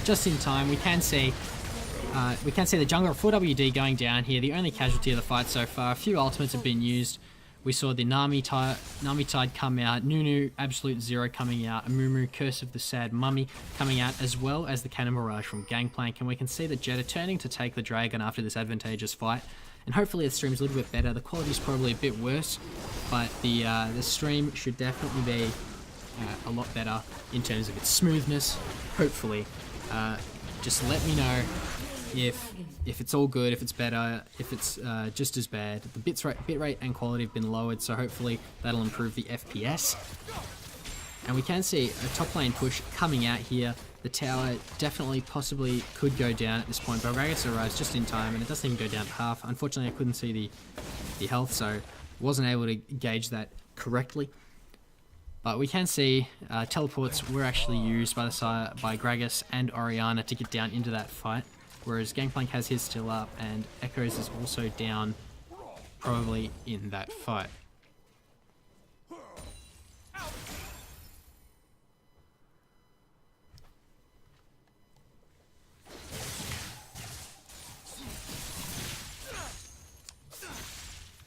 just in time. We can see the jungler of 4WD going down here, the only casualty of the fight so far. A few ultimates have been used. We saw the Nami Tide come out, Nunu Absolute Zero coming out, Amumu Curse of the Sad Mummy coming out, as well as the Cannon Barrage from Gangplank. And we can see that Jett are turning to take the Dragon after this advantageous fight. And hopefully the stream's a little bit better. The quality's probably a bit worse, but the stream should definitely be a lot better in terms of its smoothness, hopefully. Just let me know if it's all good, if it's better, if it's just as bad. The bitrate and quality have been lowered, so hopefully that'll improve the FPS. And we can see a top lane push coming out here. The tower definitely possibly could go down at this point, but Ragus arrives just in time, and it doesn't even go down to half. Unfortunately, I couldn't see the health, so wasn't able to gauge that correctly. But we can see teleports were actually used by Gragas and Orianna to get down into that fight, whereas Gangplank has his still up, and Echoes is also down, probably in that fight.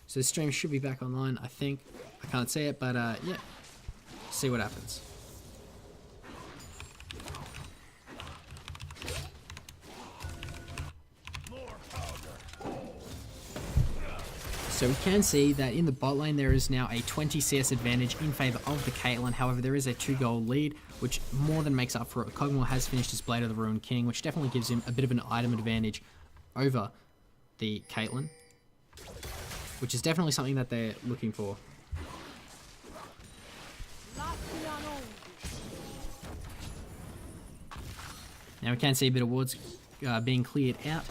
So the stream should be back online, I think. I can't see it, but yeah, see what happens. So we can see that in the bot lane there is now a 20 CS advantage in favour of the Caitlyn. However, there is a 2-goal lead, which more than makes up for it. Cogmore has finished his Blade of the Ruined King, which definitely gives him a bit of an item advantage over the Caitlyn, which is definitely something that they're looking for. Now we can see a bit of wards being cleared out.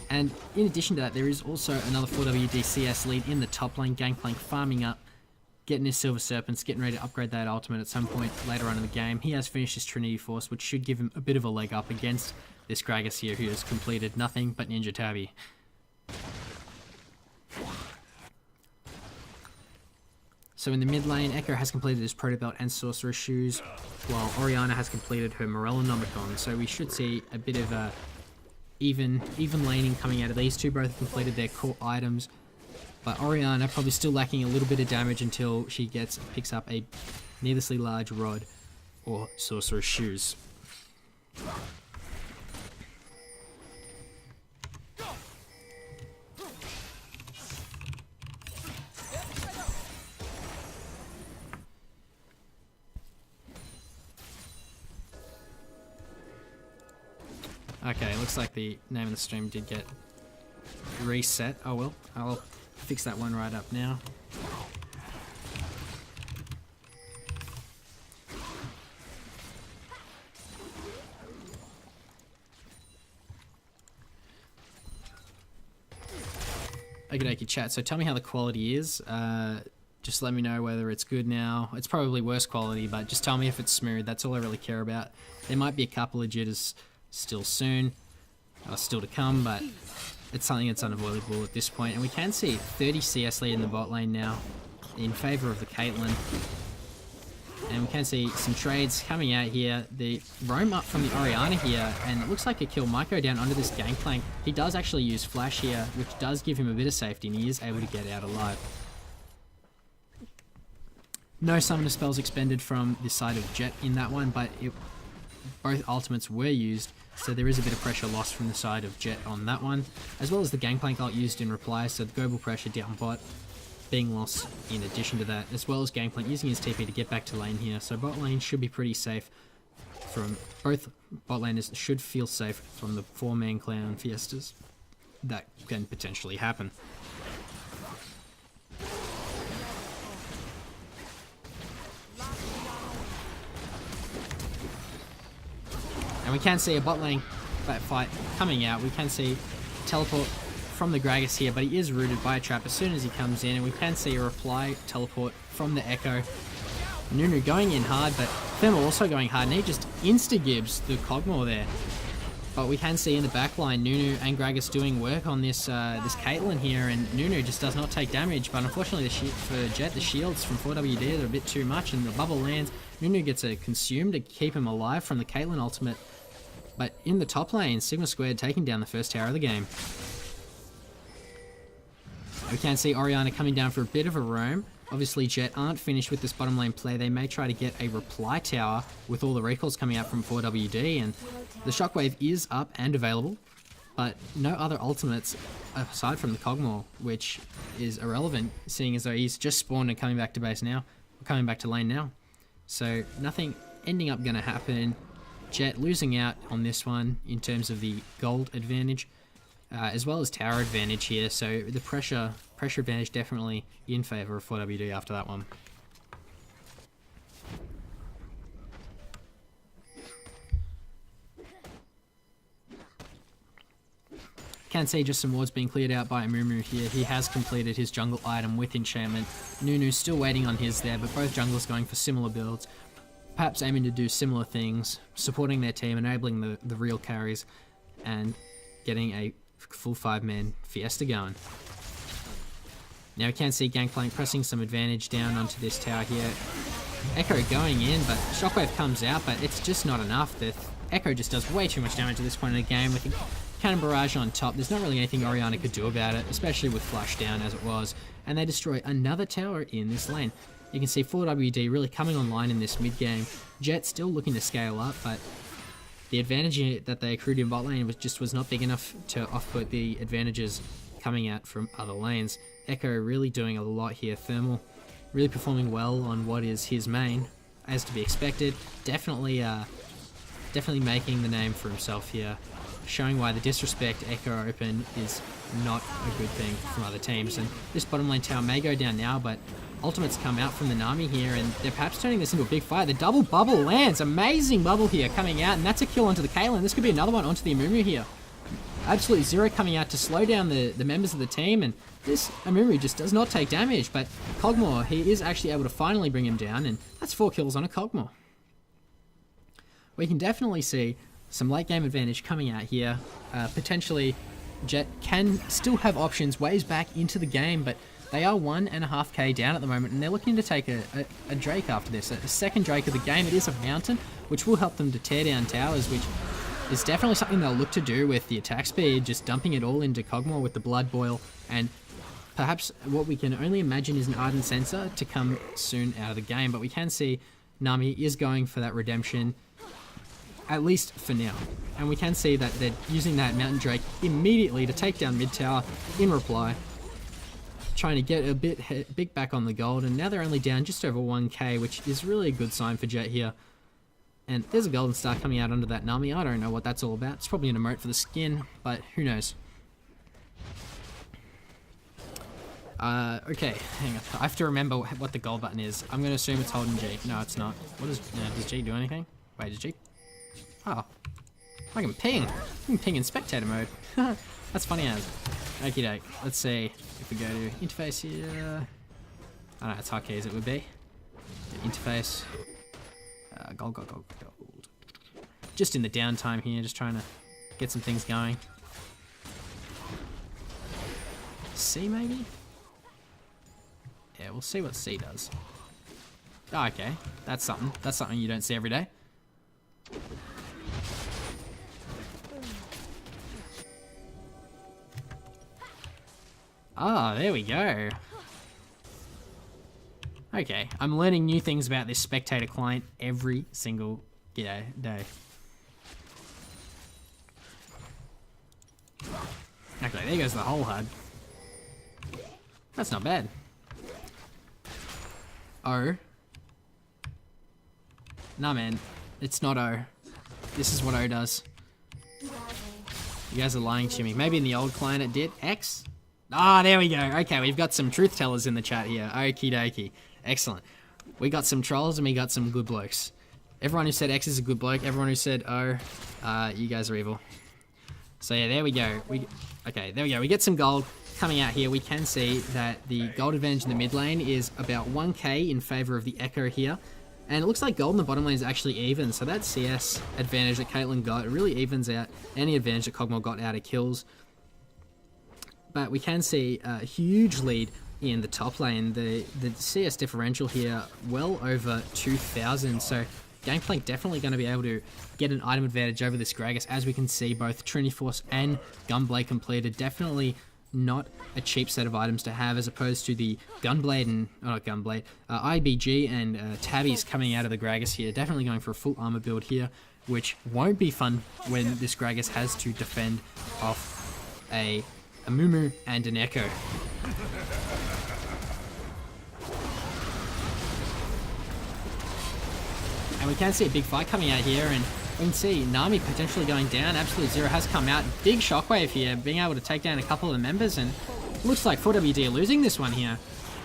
And in addition to that, there is also another 4WD CS lead in the top lane. Gangplank farming up, getting his Silver Serpents, getting ready to upgrade that ultimate at some point later on in the game. He has finished his Trinity Force, which should give him a bit of a leg up against this Gragas here, who has completed nothing but Ninja Tabi. So in the mid lane, Echo has completed his Proto Belt and Sorcerer's Shoes, while Orianna has completed her Morellonomicon. So we should see a bit of a even laning coming out of these two. Both completed their core items, but Orianna probably still lacking a little bit of damage until she picks up a needlessly large rod or Sorcerer's Shoes. Okay, looks like the name of the stream did get reset. Oh well, I'll fix that one right up now. Okie dokie chat, so tell me how the quality is. Just let me know whether it's good now. It's probably worse quality, but just tell me if it's smooth. That's all I really care about. There might be a couple of jitters still soon, or still to come, but it's something that's unavoidable at this point. And we can see 30 CS lead in the bot lane now in favour of the Caitlyn. And we can see some trades coming out here. The roam up from the Orianna here, and it looks like a kill might go down onto this Gangplank. He does actually use Flash here, which does give him a bit of safety, and he is able to get out alive. No summoner spells expended from the side of Jett in that one, but both ultimates were used, so there is a bit of pressure lost from the side of Jett on that one, as well as the Gangplank ult used in reply, so the global pressure down bot being lost in addition to that, as well as Gangplank using his TP to get back to lane here. So bot lane should be pretty safe from both bot laners, should feel safe from the 4-man clan fiestas that can potentially happen. And we can see a bot lane fight coming out. We can see teleport from the Gragas here, but he is rooted by a trap as soon as he comes in. And we can see a reply teleport from the Echo. Nunu going in hard, but Thermal also going hard, and he just insta-gibs the Cogmore there. But we can see in the backline Nunu and Gragas doing work on this this Caitlyn here, and Nunu just does not take damage. But unfortunately for Jett, the shields from 4WD are a bit too much, and the bubble lands. Nunu gets consumed to keep him alive from the Caitlyn ultimate. But in the top lane, Sigma Squared taking down the first tower of the game. We can see Orianna coming down for a bit of a roam. Obviously, Jett aren't finished with this bottom lane play. They may try to get a reply tower with all the recalls coming out from 4WD, and the Shockwave is up and available, but no other ultimates aside from the Cogmore, which is irrelevant, seeing as though he's just spawned and coming back to base now, coming back to lane now. So nothing ending up going to happen. Jett losing out on this one in terms of the gold advantage, as well as tower advantage here. So the pressure advantage definitely in favour of 4WD after that one. Can see just some wards being cleared out by Amumu here. He has completed his jungle item with enchantment. Nunu still waiting on his there, but both junglers going for similar builds, perhaps aiming to do similar things, supporting their team, enabling the real carries, and getting a full 5-man fiesta going. Now we can see Gangplank pressing some advantage down onto this tower here. Echo going in, but Shockwave comes out, but it's just not enough. The Echo just does way too much damage at this point in the game. With the Cannon Barrage on top, there's not really anything Orianna could do about it, especially with Flash down as it was. And they destroy another tower in this lane. You can see 4WD really coming online in this mid game. Jett still looking to scale up, but the advantage that they accrued in bot lane was not big enough to off-put the advantages coming out from other lanes. Echo really doing a lot here. Thermal really performing well on what is his main, as to be expected. Definitely making the name for himself here, showing why the disrespect Echo Open is not a good thing from other teams. And this bottom lane tower may go down now, but ultimates come out from the Nami here, and they're perhaps turning this into a big fight. The double bubble lands. Amazing bubble here coming out, and that's a kill onto the Caitlyn. This could be another one onto the Amumu here. Absolute Zero coming out to slow down the members of the team, and this Amumu just does not take damage, but Cogmore, he is actually able to finally bring him down, and that's 4 kills on a Cogmore. We can definitely see some late game advantage coming out here. Potentially, Jett can still have options ways back into the game, but they are 1.5k down at the moment, and they're looking to take a Drake after this. A second Drake of the game. It is a mountain, which will help them to tear down towers, which is definitely something they'll look to do with the attack speed, just dumping it all into Cogmore with the Blood Boil, and perhaps what we can only imagine is an Ardent Sensor to come soon out of the game. But we can see Nami is going for that redemption, at least for now. And we can see that they're using that Mountain Drake immediately to take down mid tower in reply, trying to get a bit back on the gold, and now they're only down just over 1k, which is really a good sign for Jett here. And there's a golden star coming out under that Nami. I don't know what that's all about. It's probably an emote for the skin, but who knows. Okay, hang on. I have to remember what the gold button is. I'm going to assume it's holding G. No, it's not. Does G do anything? Wait, does G? Oh. I can ping. I can ping in spectator mode. That's funny as. Okie doke. Let's see if we go to interface here. I don't know, it's hotkeys it would be. Interface. Gold. Just in the downtime here, just trying to get some things going. C maybe? Yeah, we'll see what C does. Oh, okay. That's something. That's something you don't see every day. Ah, there we go. Okay, I'm learning new things about this spectator client every single day. Okay, there goes the whole HUD. That's not bad. O. Nah, man. It's not O. This is what O does. You guys are lying to me. Maybe in the old client it did. X? Ah, there we go. Okay, we've got some truth tellers in the chat here. Okie dokie. Excellent. We got some trolls and we got some good blokes. Everyone who said X is a good bloke. Everyone who said O, you guys are evil. So yeah, there we go. Okay, there we go. We get some gold coming out here. We can see that the gold advantage in the mid lane is about 1k in favor of the Echo here. And it looks like gold in the bottom lane is actually even. So that CS advantage that Caitlyn got, it really evens out any advantage that Cogmore got out of kills. But we can see a huge lead in the top lane. The CS differential here well over 2,000. So Gangplank definitely going to be able to get an item advantage over this Gragas, as we can see both Trinity Force and Gunblade completed. Definitely not a cheap set of items to have, as opposed to the Gunblade and, oh, not Gunblade, IBG and Tabbies coming out of the Gragas here. Definitely going for a full armor build here, which won't be fun when this Gragas has to defend off a Mumu and an Echo. And we can see a big fight coming out here, and we can see Nami potentially going down. Absolute Zero has come out. Big shockwave here, being able to take down a couple of the members, and looks like 4WD are losing this one here.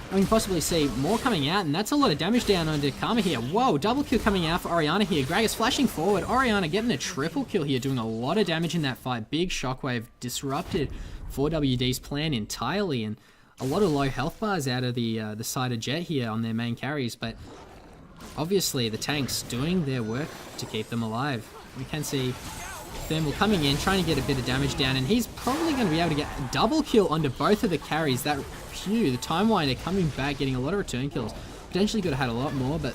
And we can possibly see more coming out, and that's a lot of damage down onto Karma here. Whoa, double kill coming out for Orianna here. Gragas flashing forward. Orianna getting a triple kill here, doing a lot of damage in that fight. Big shockwave disrupted 4WD's plan entirely, and a lot of low health bars out of the side of Jett here on their main carries, but obviously the tanks doing their work to keep them alive. We can see Thermal coming in, trying to get a bit of damage down, and he's probably going to be able to get a double kill onto both of the carries. That the Time Winder coming back, getting a lot of return kills. Potentially could have had a lot more, but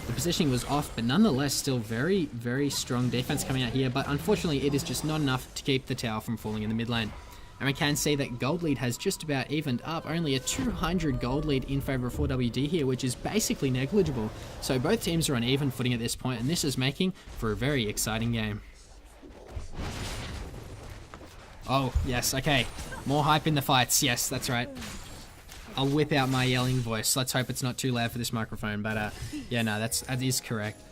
the positioning was off, but nonetheless still very, very strong defense coming out here. But unfortunately it is just not enough to keep the tower from falling in the mid lane. And we can see that gold lead has just about evened up. Only a 200 gold lead in favor of 4WD here, which is basically negligible. So both teams are on even footing at this point, and this is making for a very exciting game. Oh, yes, okay. More hype in the fights. Yes, that's right. I'll whip out my yelling voice. Let's hope it's not too loud for this microphone. But, yeah, no, that is correct.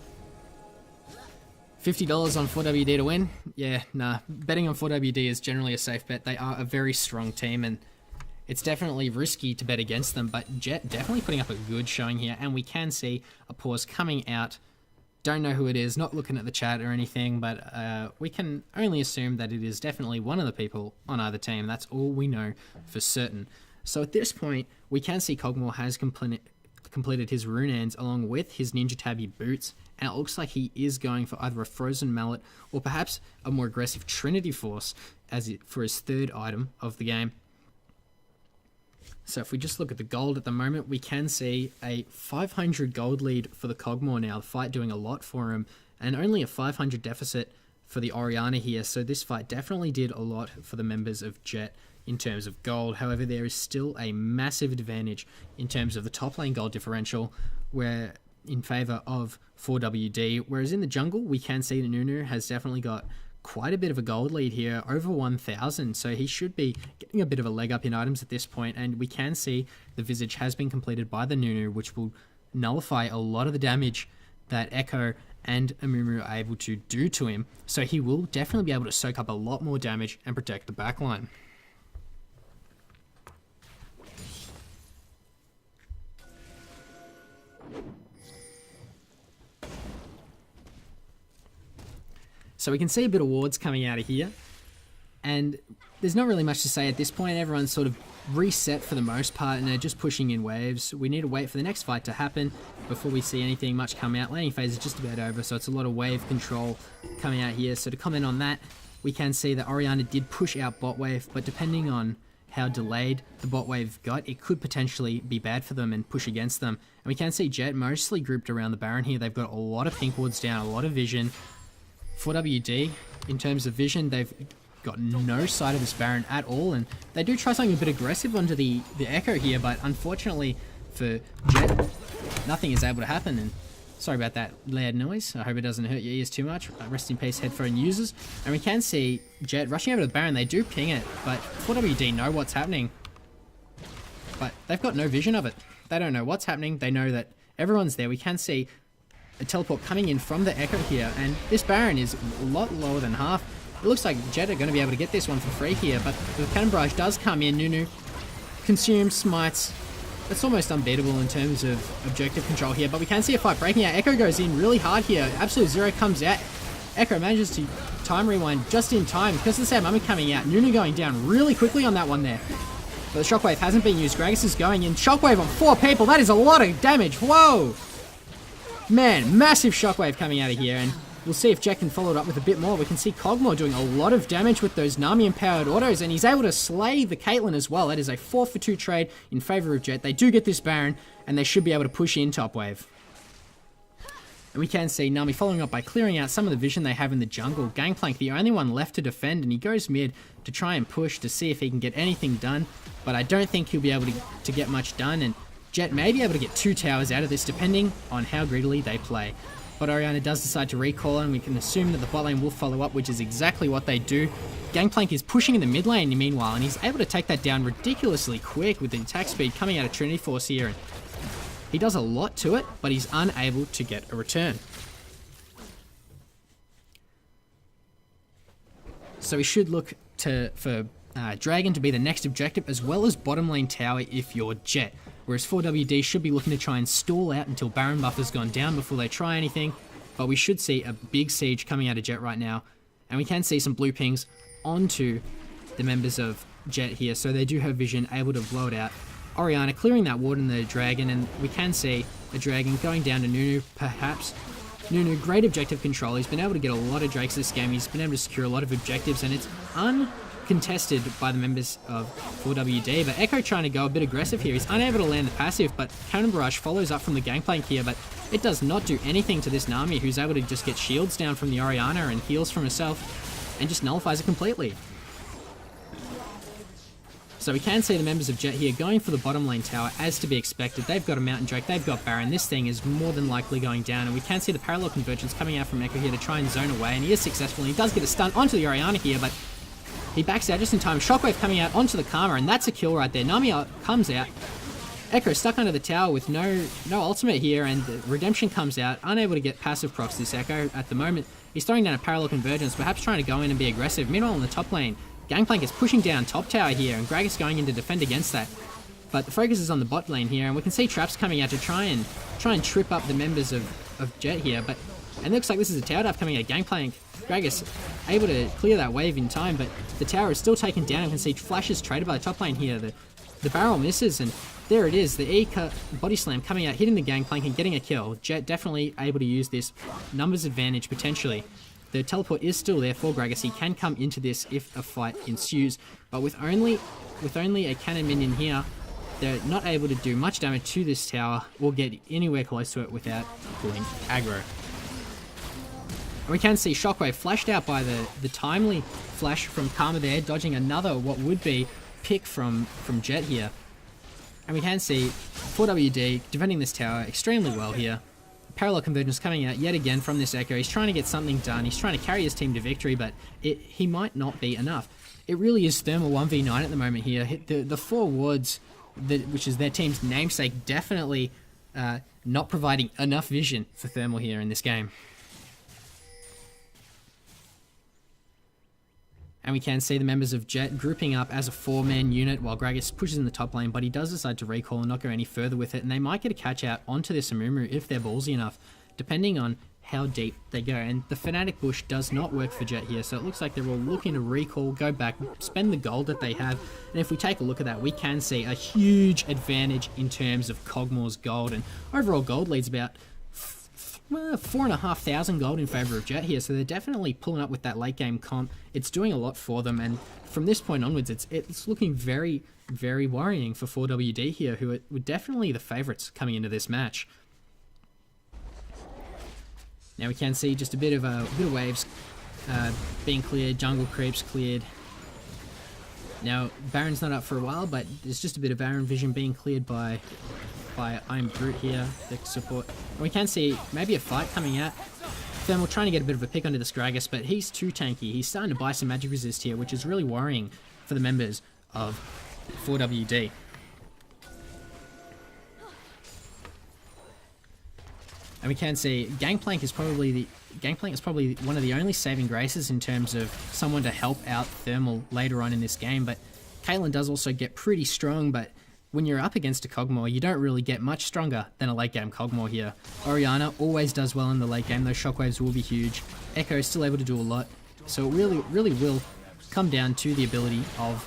$50 on 4WD to win? Yeah, nah. Betting on 4WD is generally a safe bet. They are a very strong team, and it's definitely risky to bet against them. But Jett definitely putting up a good showing here, and we can see a pause coming out. Don't know who it is, not looking at the chat or anything, but we can only assume that it is definitely one of the people on either team. That's all we know for certain. So at this point, we can see Cogmore has completed his Runehands along with his Ninja Tabby boots, and it looks like he is going for either a Frozen Mallet or perhaps a more aggressive Trinity Force for his third item of the game. So if we just look at the gold at the moment, we can see a 500 gold lead for the Cogmore now. The fight doing a lot for him, and only a 500 deficit for the Orianna here. So this fight definitely did a lot for the members of Jett in terms of gold. However, there is still a massive advantage in terms of the top lane gold differential, where in favor of 4WD. Whereas in the jungle, we can see that Nunu has definitely got quite a bit of a gold lead here, over 1,000, so he should be getting a bit of a leg up in items at this point, and we can see the Visage has been completed by the Nunu, which will nullify a lot of the damage that Echo and Amumu are able to do to him, so he will definitely be able to soak up a lot more damage and protect the backline. So we can see a bit of wards coming out of here, and there's not really much to say at this point. Everyone's sort of reset for the most part, and they're just pushing in waves. We need to wait for the next fight to happen before we see anything much come out. Laning phase is just about over, so it's a lot of wave control coming out here. So to comment on that, we can see that Orianna did push out bot wave, but depending on how delayed the bot wave got, it could potentially be bad for them and push against them. And we can see Jett mostly grouped around the Baron here. They've got a lot of pink wards down, a lot of vision. 4WD, in terms of vision, they've got no sight of this Baron at all, and they do try something a bit aggressive onto the Echo here, but unfortunately for Jett, nothing is able to happen. And sorry about that loud noise. I hope it doesn't hurt your ears too much. Rest in peace, headphone users. And we can see Jett rushing over to the Baron. They do ping it, but 4WD know what's happening, but they've got no vision of it. They don't know what's happening. They know that everyone's there. We can see a teleport coming in from the Echo here, and this Baron is a lot lower than half. It looks like Jett are going to be able to get this one for free here, but the Cannon Barrage does come in. Nunu consumes, smites. That's almost unbeatable in terms of objective control here, but we can see a fight breaking out. Echo goes in really hard here. Absolute Zero comes out. Echo manages to time rewind just in time because of the same moment coming out. Nunu going down really quickly on that one there. But the Shockwave hasn't been used. Gragas is going in. Shockwave on 4 people. That is a lot of damage. Whoa! Man, massive shockwave coming out of here, and we'll see if Jett can follow it up with a bit more. We can see Cogmore doing a lot of damage with those Nami-empowered autos, and he's able to slay the Caitlyn as well. That is a 4-for-2 trade in favor of Jett. They do get this Baron, and they should be able to push in top wave. And we can see Nami following up by clearing out some of the vision they have in the jungle. Gangplank, the only one left to defend, and he goes mid to try and push to see if he can get anything done. But I don't think he'll be able to get much done, and Jett may be able to get 2 towers out of this depending on how greedily they play. But Orianna does decide to recall, and we can assume that the bot lane will follow up, which is exactly what they do. Gangplank is pushing in the mid lane meanwhile, and he's able to take that down ridiculously quick with the attack speed coming out of Trinity Force here. And he does a lot to it, but he's unable to get a return. So we should look for Dragon to be the next objective, as well as bottom lane tower if you're Jett. Whereas 4WD should be looking to try and stall out until Baron buff has gone down before they try anything. But we should see a big siege coming out of Jett right now. And we can see some blue pings onto the members of Jett here, so they do have vision, able to blow it out. Orianna clearing that ward in the Dragon, and we can see a Dragon going down to Nunu, perhaps. Nunu, great objective control. He's been able to get a lot of Drakes this game. He's been able to secure a lot of objectives, and it's uncontested by the members of 4WD. But Echo trying to go a bit aggressive here. He's unable to land the passive, but Cannon Barrage follows up from the Gangplank here, but it does not do anything to this Nami, who's able to just get shields down from the Orianna and heals from herself, and just nullifies it completely. So we can see the members of Jett here going for the bottom lane tower, as to be expected. They've got a Mountain Drake, they've got Baron. This thing is more than likely going down, and we can see the parallel convergence coming out from Echo here to try and zone away, and he is successful, and he does get a stun onto the Orianna here, but he backs out just in time. Shockwave coming out onto the Karma, and that's a kill right there. Nami comes out. Echo stuck under the tower with no ultimate here, and Redemption comes out, unable to get passive procs this Echo at the moment. He's throwing down a parallel convergence, perhaps trying to go in and be aggressive. Meanwhile, in the top lane, Gangplank is pushing down top tower here, and Gragas going in to defend against that. But the focus is on the bot lane here, and we can see traps coming out to try and trip up the members of Jett here. But and it looks like this is a tower dive coming out. Gangplank, Gragas able to clear that wave in time, but the tower is still taken down. We can see flashes traded by the top lane here. The barrel misses, and there it is. The E-cut body slam coming out, hitting the Gangplank and getting a kill. Jett definitely able to use this numbers advantage potentially. The teleport is still there for Gragas. He can come into this if a fight ensues, but with only a cannon minion here, they're not able to do much damage to this tower or get anywhere close to it without pulling aggro. And we can see Shockwave flashed out by the timely flash from Karma there, dodging another what would be pick from Jett here. And we can see 4WD defending this tower extremely well here. Parallel convergence coming out yet again from this Echo. He's trying to get something done. He's trying to carry his team to victory, but he might not be enough. It really is Thermal 1v9 at the moment here. The 4 wards, which is their team's namesake, definitely not providing enough vision for Thermal here in this game. And we can see the members of Jett grouping up as a 4-man unit while Gragas pushes in the top lane, but he does decide to recall and not go any further with it, and they might get a catch out onto this Amumu if they're ballsy enough, depending on how deep they go. And the Fnatic Bush does not work for Jett here, so it looks like they're all looking to recall, go back, spend the gold that they have, and if we take a look at that, we can see a huge advantage in terms of Cogmore's gold, and overall gold leads about 4,500 gold in favour of Jett here, so they're definitely pulling up with that late game comp. It's doing a lot for them, and from this point onwards, it's looking very, very worrying for 4WD here, who were definitely the favourites coming into this match. Now we can see just a bit of waves being cleared, jungle creeps cleared. Now Baron's not up for a while, but there's just a bit of Baron vision being cleared by Iron Brute here, the support. And we can see maybe a fight coming out. Thermal trying to get a bit of a pick onto the Gragas, but he's too tanky. He's starting to buy some magic resist here, which is really worrying for the members of 4WD. And we can see Gangplank is probably one of the only saving graces in terms of someone to help out Thermal later on in this game. But Caitlyn does also get pretty strong, but when you're up against a Cogmore, you don't really get much stronger than a late game Cogmore here. Orianna always does well in the late game. Those shockwaves will be huge. Echo is still able to do a lot. So it really will come down to the ability of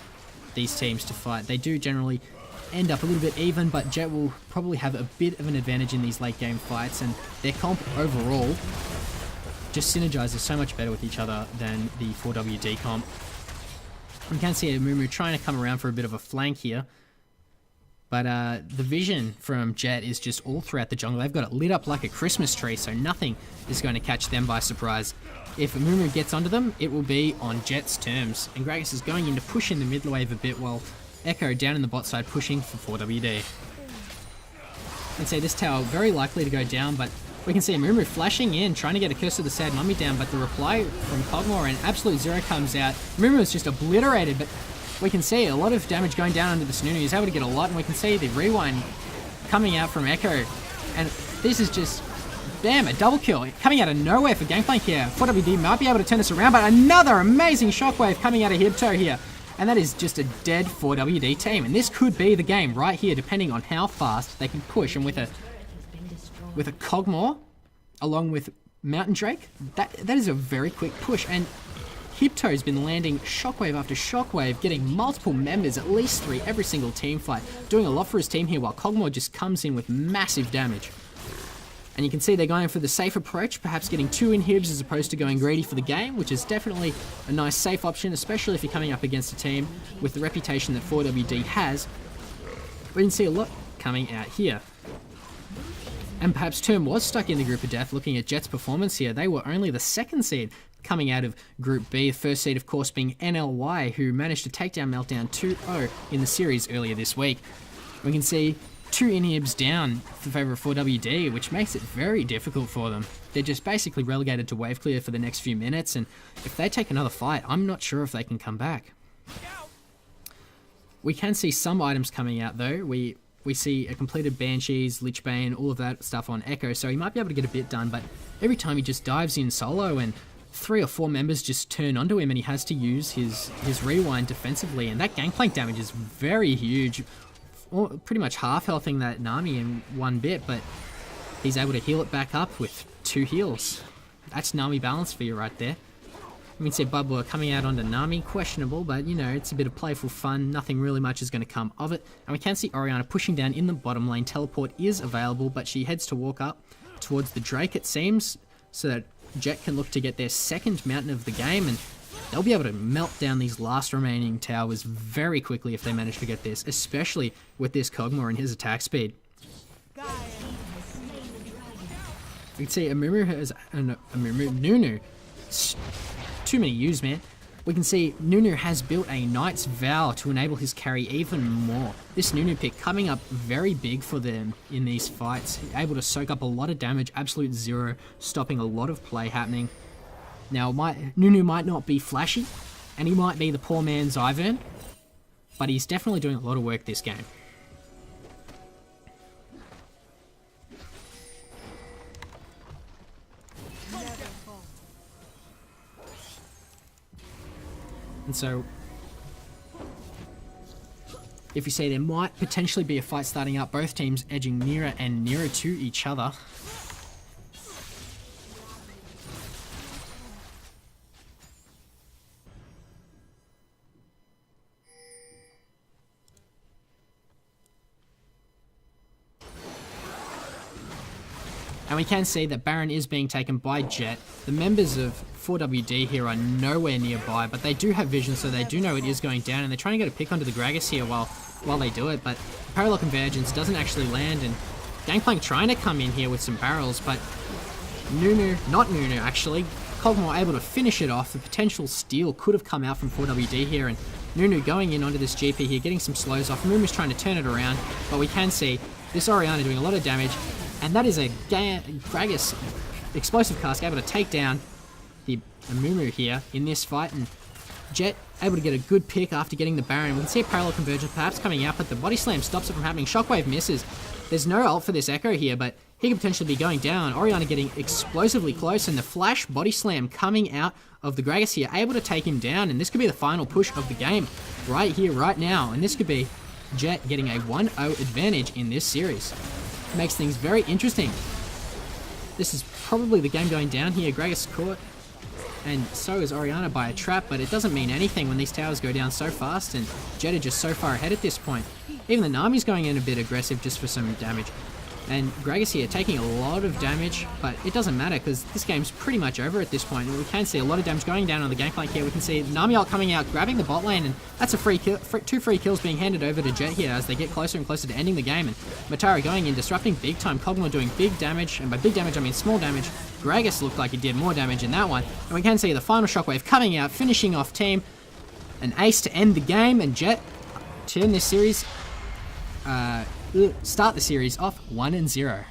these teams to fight. They do generally end up a little bit even, but Jett will probably have a bit of an advantage in these late game fights, and their comp overall just synergizes so much better with each other than the 4WD comp. We can see Amumu trying to come around for a bit of a flank here. But the vision from Jett is just all throughout the jungle. They've got it lit up like a Christmas tree, so nothing is going to catch them by surprise. If Amumu gets onto them, it will be on Jett's terms. And Gragas is going in to push in the mid wave a bit, while Echo down in the bot side pushing for 4WD. And say this tower very likely to go down, but we can see Amumu flashing in, trying to get a Curse of the Sad Mummy down, but the reply from Cogmore and Absolute Zero comes out. Amumu is just obliterated, but we can see a lot of damage going down under this Nunu. He's able to get a lot, and we can see the rewind coming out from Echo. And this is just, bam, a double kill. Coming out of nowhere for Gangplank here. 4WD might be able to turn this around, but another amazing shockwave coming out of Hibto here. And that is just a dead 4WD team. And this could be the game right here, depending on how fast they can push. And with a Cogmore, along with Mountain Drake, that is a very quick push. And Hibto's been landing shockwave after shockwave, getting multiple members, at least 3 every single team fight, doing a lot for his team here, while Cogmore just comes in with massive damage. And you can see they're going for the safe approach, perhaps getting 2 inhibs as opposed to going greedy for the game, which is definitely a nice safe option, especially if you're coming up against a team with the reputation that 4WD has. We can see a lot coming out here. And perhaps Term was stuck in the group of death. Looking at Jett's performance here, they were only the 2nd seed coming out of Group B. The 1st seed, of course, being NLY, who managed to take down Meltdown 2-0 in the series earlier this week. We can see 2 inhibs down in favour of 4WD, which makes it very difficult for them. They're just basically relegated to wave clear for the next few minutes, and if they take another fight, I'm not sure if they can come back. We can see some items coming out though. We see a completed Banshees, Lichbane, all of that stuff on Echo, so he might be able to get a bit done, but every time he just dives in solo and 3 or 4 members just turn onto him and he has to use his rewind defensively, and that Gangplank damage is very huge. Pretty much half healthing that Nami in 1 bit, but he's able to heal it back up with 2 heals. That's Nami balance for you right there. I mean, say Bubba coming out onto Nami, questionable, but you know, it's a bit of playful fun. Nothing really much is going to come of it. And we can see Orianna pushing down in the bottom lane. Teleport is available, but she heads to walk up towards the Drake, it seems, so that Jett can look to get their 2nd mountain of the game, and they'll be able to melt down these last remaining towers very quickly if they manage to get this, especially with this Cogmore and his attack speed. We can see Amumu has Nunu. Too many U's, man. We can see Nunu has built a Knight's Vow to enable his carry even more. This Nunu pick coming up very big for them in these fights. Able to soak up a lot of damage, Absolute Zero, stopping a lot of play happening. Now, Nunu might not be flashy, and he might be the poor man's Ivern, but he's definitely doing a lot of work this game. And so, if you say there might potentially be a fight starting up, both teams edging nearer and nearer to each other. And we can see that Baron is being taken by Jett. The members of 4WD here are nowhere nearby, but they do have vision, so they do know it is going down, and they're trying to get a pick onto the Gragas here while they do it, but Parallel Convergence doesn't actually land, and Gangplank trying to come in here with some barrels, but not Nunu actually, Cogmore able to finish it off. The potential steal could have come out from 4WD here, and Nunu going in onto this GP here, getting some slows off. Mumu's trying to turn it around, but we can see this Orianna doing a lot of damage, and that is a Gragas explosive cask able to take down the Amumu here in this fight, and Jett able to get a good pick after getting the Baron. We can see a Parallel Convergence perhaps coming out, but the Body Slam stops it from happening. Shockwave misses. There's no ult for this Echo here, but he could potentially be going down. Orianna getting explosively close, and the Flash Body Slam coming out of the Gragas here, able to take him down, and this could be the final push of the game right here, right now, and this could be Jett getting a 1-0 advantage in this series. Makes things very interesting. This is probably the game going down here. Gragas caught, and so is Orianna by a trap, but it doesn't mean anything when these towers go down so fast, and Jett are just so far ahead at this point. Even the Nami's going in a bit aggressive just for some damage. And Gragas here taking a lot of damage, but it doesn't matter because this game's pretty much over at this point. And we can see a lot of damage going down on the Gangplank here. We can see Nami ult coming out, grabbing the bot lane, and that's a free kill, two free kills being handed over to Jett here as they get closer and closer to ending the game. And Matara going in, disrupting big time. Kog'Maw doing big damage, and by big damage I mean small damage. Gragas looked like he did more damage in that one. And we can see the final shockwave coming out, finishing off team. An ace to end the game, and Jett turn this series, start the series off 1-0.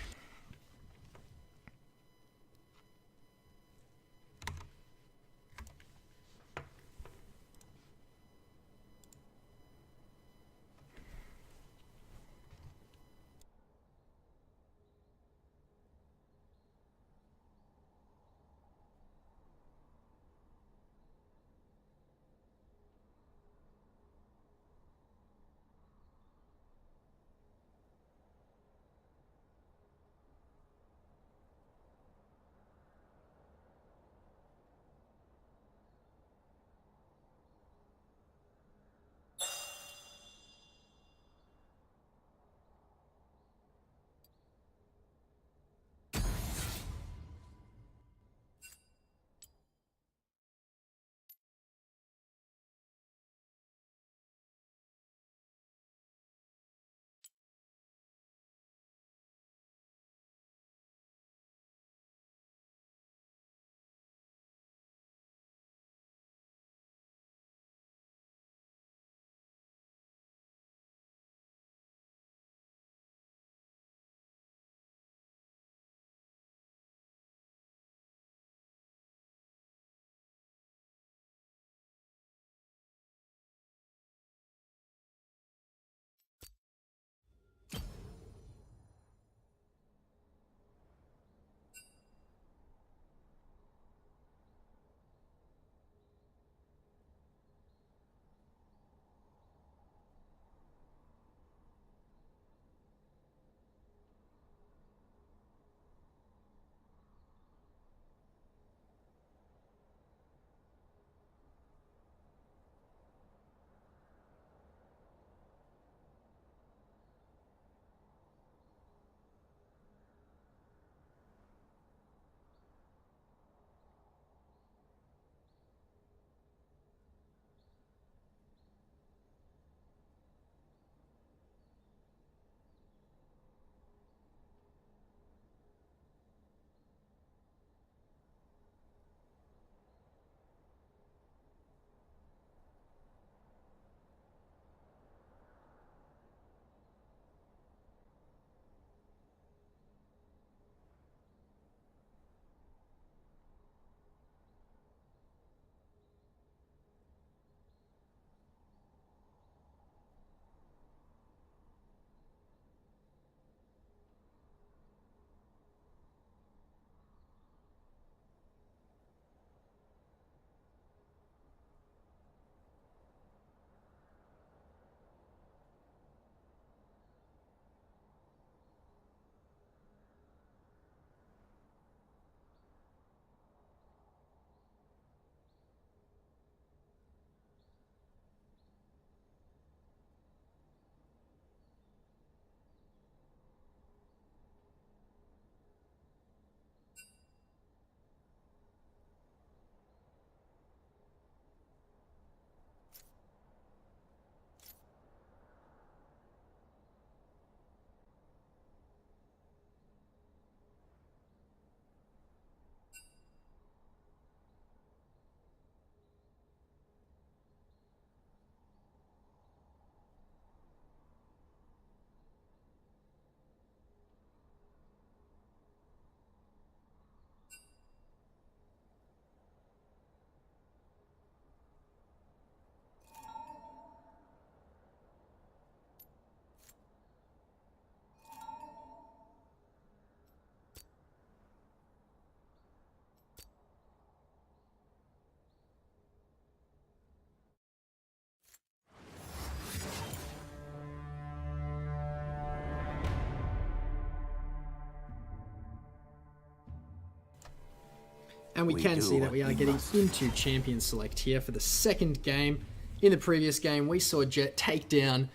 And we can see that we are getting into Champion Select here for the second game. In the previous game, we saw Jett take down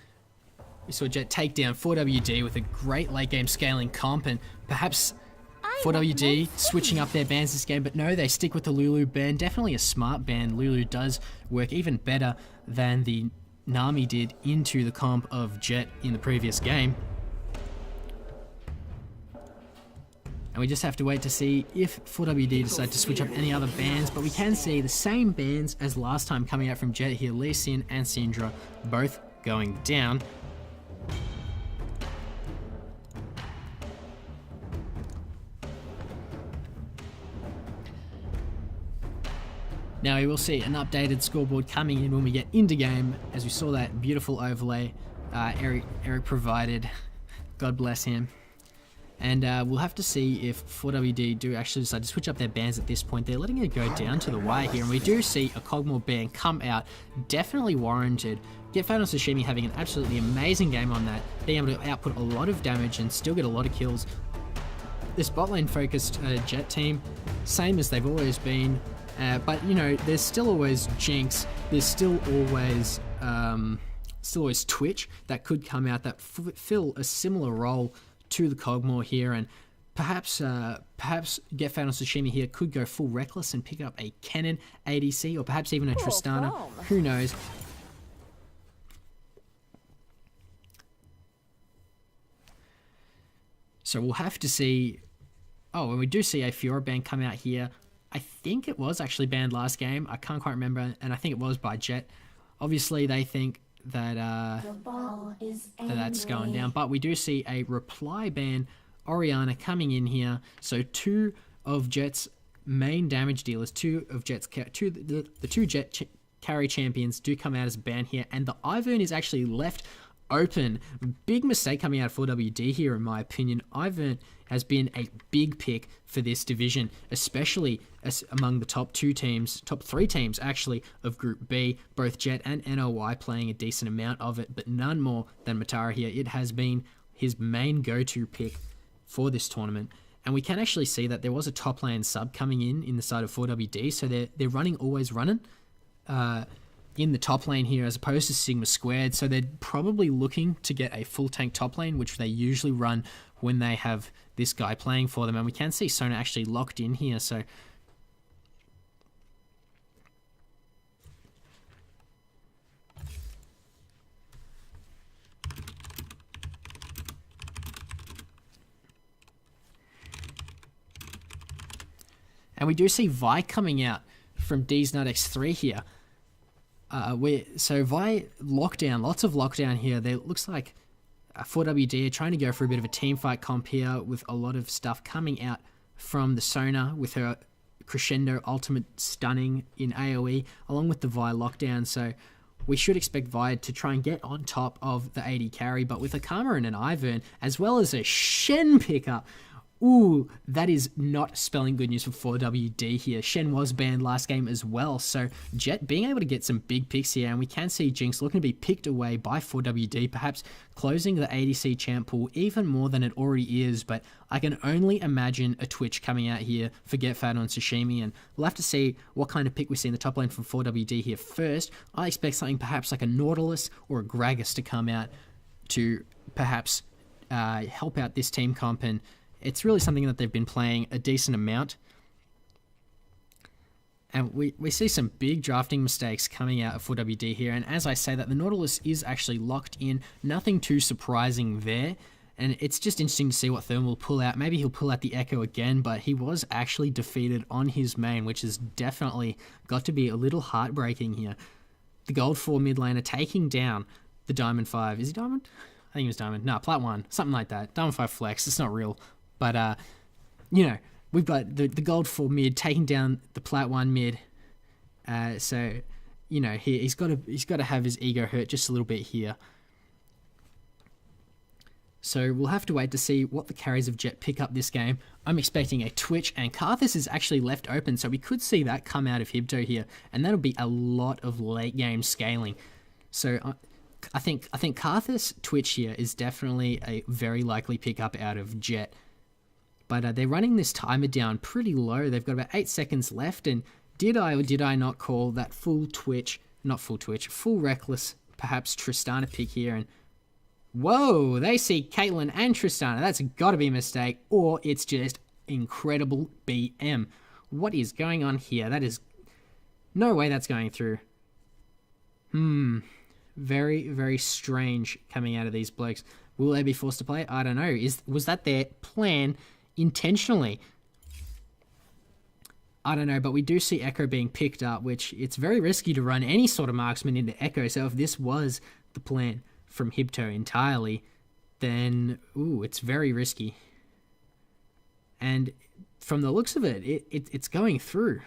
We saw Jett take down 4WD with a great late game scaling comp, and perhaps 4WD switching up their bans this game, but no, they stick with the Lulu ban. Definitely a smart ban. Lulu does work even better than the Nami did into the comp of Jett in the previous game. And we just have to wait to see if 4WD decide to switch up any other bans, but we can see the same bans as last time coming out from Jett here. Lee Sin and Syndra both going down. Now we will see an updated scoreboard coming in when we get into game, as we saw that beautiful overlay Eric provided. God bless him. And we'll have to see if 4WD do actually decide to switch up their bans at this point. They're letting it go down to the wire here, and we do see a Kog'Maw ban come out, definitely warranted. Get Fatal Sashimi having an absolutely amazing game on that, being able to output a lot of damage and still get a lot of kills. This bot lane focused Jett team, same as they've always been. But you know, there's still always Jinx. There's still always Twitch that could come out that fill a similar role to the Kog'Maw here, and perhaps Get Found on Sashimi here could go full reckless and pick up a Kennen ADC, or perhaps even a Tristana. Who knows? So we'll have to see. Oh, and we do see a Fiora ban come out here. I think it was actually banned last game. I can't quite remember, and I think it was by Jett. Obviously, they think that that's going down, but we do see a reply ban, Orianna, coming in here. So two of Jett's main damage dealers, the two Jett carry champions do come out as a ban here, and the Ivern is actually left open. Big mistake coming out of 4WD here, in my opinion. Ivern has been a big pick for this division, especially among the top three teams actually of Group B, both Jett and NOI playing a decent amount of it, but none more than Matara here. It has been his main go-to pick for this tournament. And we can actually see that there was a top lane sub coming in the side of 4WD, so they're always running in the top lane here as opposed to Sigma Squared, so they're probably looking to get a full tank top lane, which they usually run when they have this guy playing for them. And we can see Sona actually locked in here, so and we do see Vi coming out from D's Nut X3 here. So Vi lockdown, lots of lockdown here. It looks like 4WD are trying to go for a bit of a team fight comp here with a lot of stuff coming out from the Sona with her crescendo ultimate stunning in AoE, along with the Vi lockdown. So we should expect Vi to try and get on top of the AD carry, but with a Karma and an Ivern, as well as a Shen pickup. Ooh, that is not spelling good news for 4WD here. Shen was banned last game as well, so Jett being able to get some big picks here, and we can see Jinx looking to be picked away by 4WD, perhaps closing the ADC champ pool even more than it already is, but I can only imagine a Twitch coming out here for Get Fat on Sashimi, and we'll have to see what kind of pick we see in the top lane from 4WD here first. I expect something perhaps like a Nautilus or a Gragas to come out to perhaps help out this team comp, and it's really something that they've been playing a decent amount. And we see some big drafting mistakes coming out of 4WD here. And as I say that, the Nautilus is actually locked in. Nothing too surprising there. And it's just interesting to see what Thermal will pull out. Maybe he'll pull out the Echo again, but he was actually defeated on his main, which has definitely got to be a little heartbreaking here. The Gold 4 mid laner taking down the Diamond 5. Is he Diamond? I think he was Diamond. No, Plat 1. Something like that. Diamond 5 Flex. It's not real. But, you know, we've got the Gold 4 mid taking down the Plat 1 mid. So, you know, he's got to have his ego hurt just a little bit here. So we'll have to wait to see what the carries of Jett pick up this game. I'm expecting a Twitch, and Karthus is actually left open, so we could see that come out of Hibto here, and that'll be a lot of late game scaling. So I think Karthus Twitch here is definitely a very likely pickup out of Jett. But they're running this timer down pretty low. They've got about 8 seconds left. And did I or did I not call that full reckless, perhaps Tristana pick here? And Whoa, they see Caitlyn and Tristana. That's got to be a mistake, or it's just incredible BM. What is going on here? That is no way that's going through. Very, very strange coming out of these blokes. Will they be forced to play? I don't know. Was that their plan intentionally? I don't know, but we do see Echo being picked up, which it's very risky to run any sort of marksman into Echo. So if this was the plan from Hibto entirely, then it's very risky. And from the looks of it, it's going through.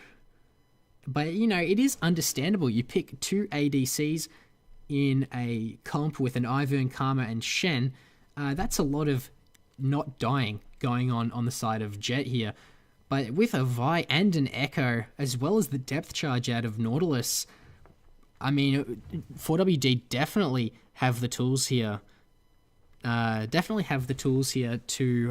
But, it is understandable. You pick two ADCs in a comp with an Ivern, Karma, and Shen. That's a lot of not dying going on the side of Jett here. But with a Vi and an Echo, as well as the depth charge out of Nautilus, I mean, 4WD definitely have the tools here. Definitely have the tools here to...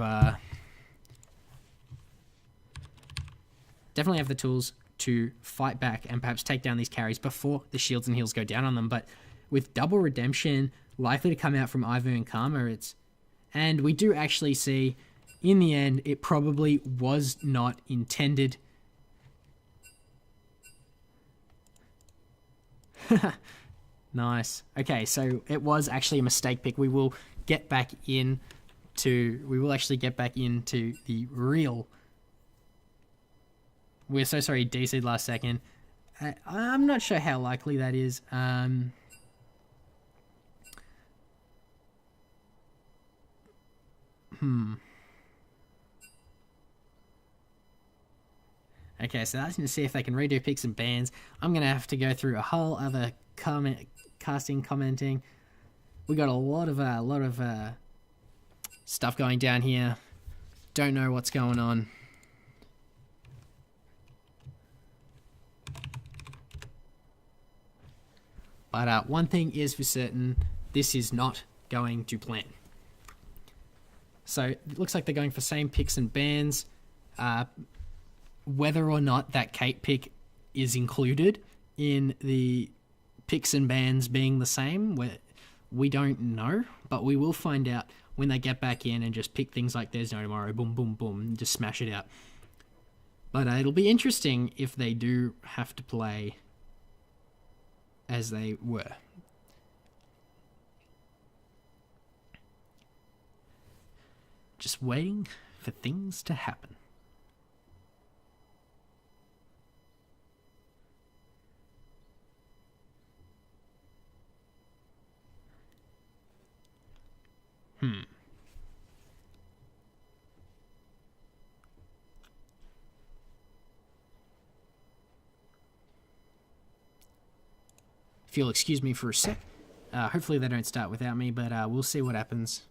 definitely have the tools to fight back and perhaps take down these carries before the shields and heals go down on them. But with double redemption likely to come out from Ivern and Karma, and we do actually see, in the end, it probably was not intended. Nice. Okay, so it was actually a mistake pick. We will get back into... We will actually get back into the real... We're so sorry, DC'd last second. I'm not sure how likely that is. Okay, so that's going to see if they can redo picks and bans. I'm going to have to go through a whole other commenting. We got a lot of stuff going down here. Don't know what's going on. But one thing is for certain, this is not going to plan. So it looks like they're going for same picks and bans. Whether or not that Kate pick is included in the picks and bans being the same, we don't know. But we will find out when they get back in and just pick things like there's no tomorrow, boom, boom, boom, and just smash it out. But it'll be interesting if they do have to play as they were. Just waiting for things to happen. If you'll excuse me for a sec. Hopefully they don't start without me, but we'll see what happens.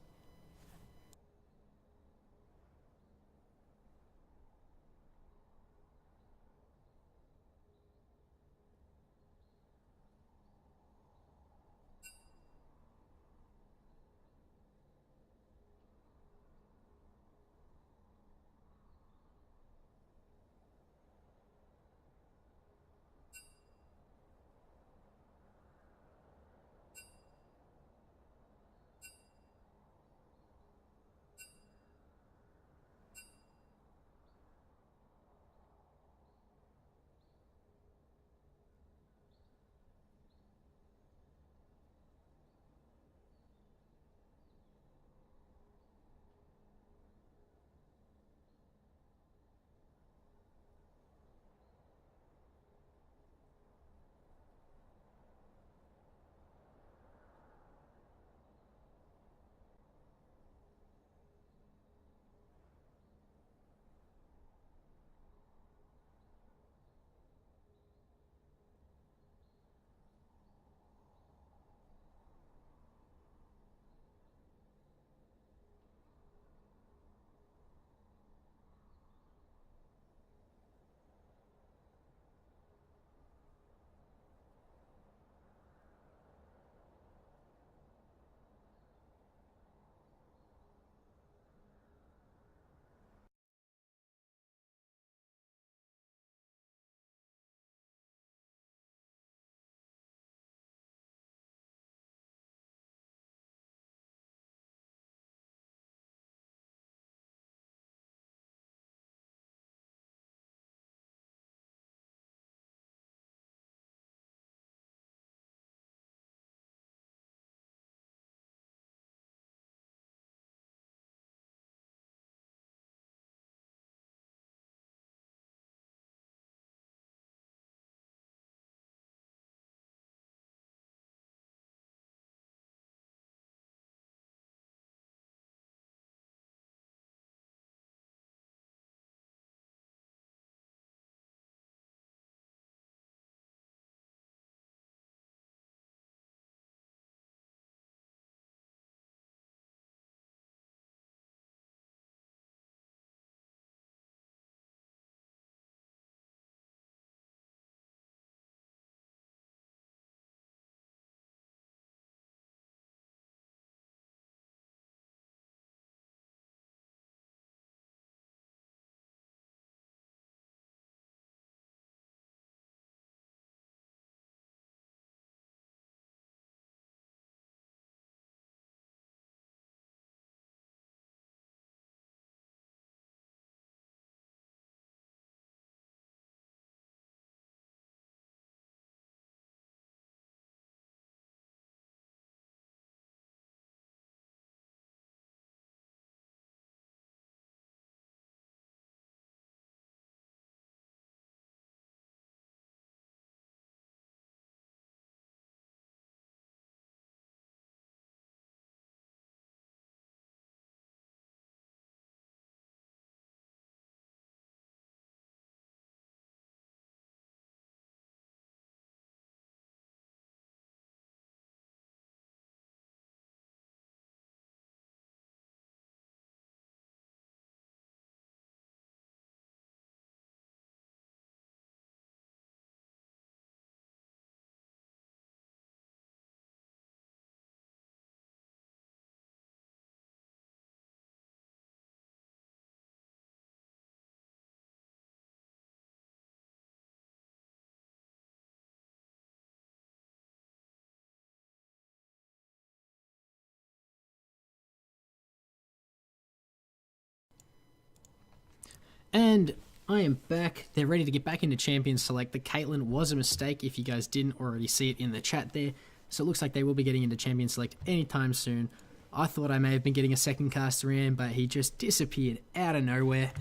And I am back. They're ready to get back into Champions Select. The Caitlyn was a mistake if you guys didn't already see it in the chat there. So it looks like they will be getting into Champions Select anytime soon. I thought I may have been getting a second caster in, but he just disappeared out of nowhere.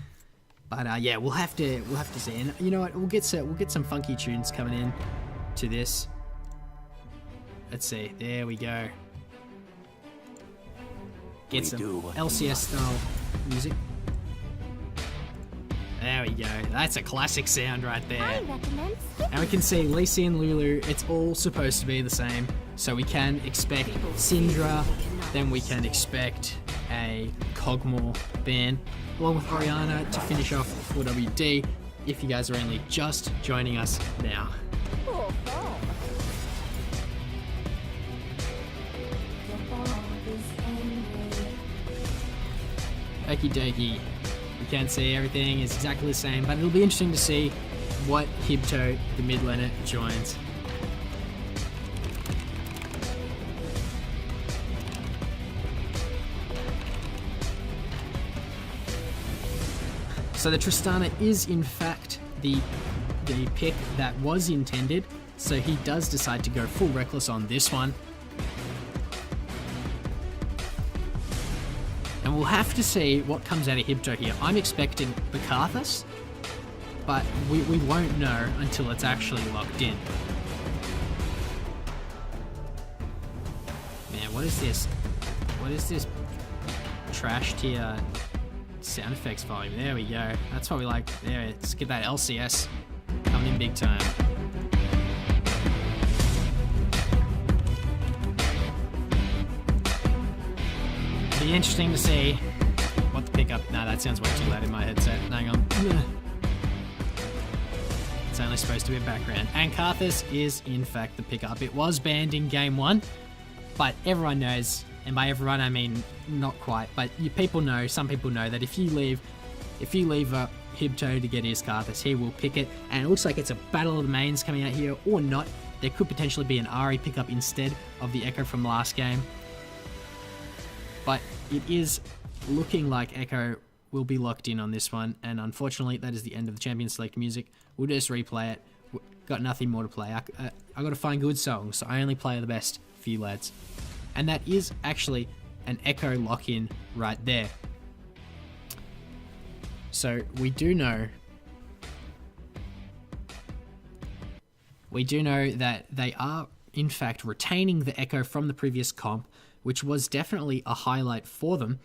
But yeah, we'll have to see. And you know what? We'll get some funky tunes coming in to this. Let's see. There we go. Get some LCS style music. There we go. That's a classic sound right there. And we can see Lee Sin and Lulu, it's all supposed to be the same. So we can expect Syndra, then we can expect a Cogmore ban, along with Oriana to finish off 4WD, if you guys are only just joining us now. Okie dokie. You can see everything is exactly the same, but it'll be interesting to see what Hibto, the mid laner, joins. So the Tristana is in fact the pick that was intended, so he does decide to go full reckless on this one. And we'll have to see what comes out of Hibto here. I'm expecting the Karthus, but we won't know until it's actually locked in. Man, what is this? What is this trash tier sound effects volume? There we go. That's what we like. There, let's get that LCS coming in big time. Be interesting to see what the pickup. No, that sounds way too loud in my headset. Hang on. It's only supposed to be a background. And Karthus is in fact the pickup. It was banned in game 1, but everyone knows, and by everyone I mean not quite, but people know, some people know that if you leave Hibto to get his Karthus, he will pick it. And it looks like it's a battle of the mains coming out here, or not. There could potentially be an Ahri pickup instead of the Echo from last game. But it is looking like Echo will be locked in on this one, and unfortunately that is the end of the Champions Select music. We'll just replay it. Got nothing more to play. I got to find good songs, so I only play the best for you lads. And that is actually an Echo lock-in right there. So we do know that they are in fact retaining the Echo from the previous comp, which was definitely a highlight for them.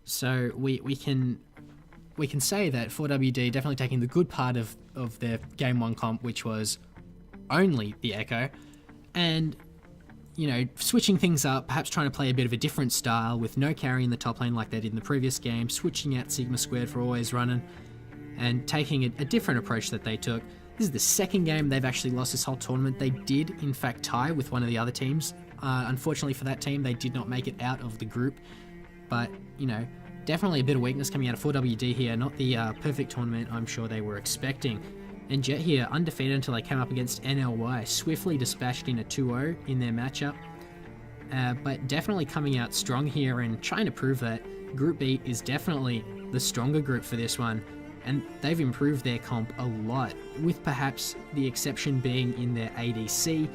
So we can say that 4WD definitely taking the good part of their Game 1 comp, which was only the Echo, and, you know, switching things up, perhaps trying to play a bit of a different style with no carry in the top lane like they did in the previous game, switching out Sigma Squared for always running, and taking a different approach that they took. This is the second game they've actually lost this whole tournament. They did, in fact, tie with one of the other teams. Unfortunately for that team, they did not make it out of the group. But, you know, definitely a bit of weakness coming out of 4WD here. Not the perfect tournament I'm sure they were expecting. And Jett here, undefeated until they came up against NLY. Swiftly dispatched in a 2-0 in their matchup. But definitely coming out strong here and trying to prove that Group B is definitely the stronger group for this one. And they've improved their comp a lot, with perhaps the exception being in their ADC.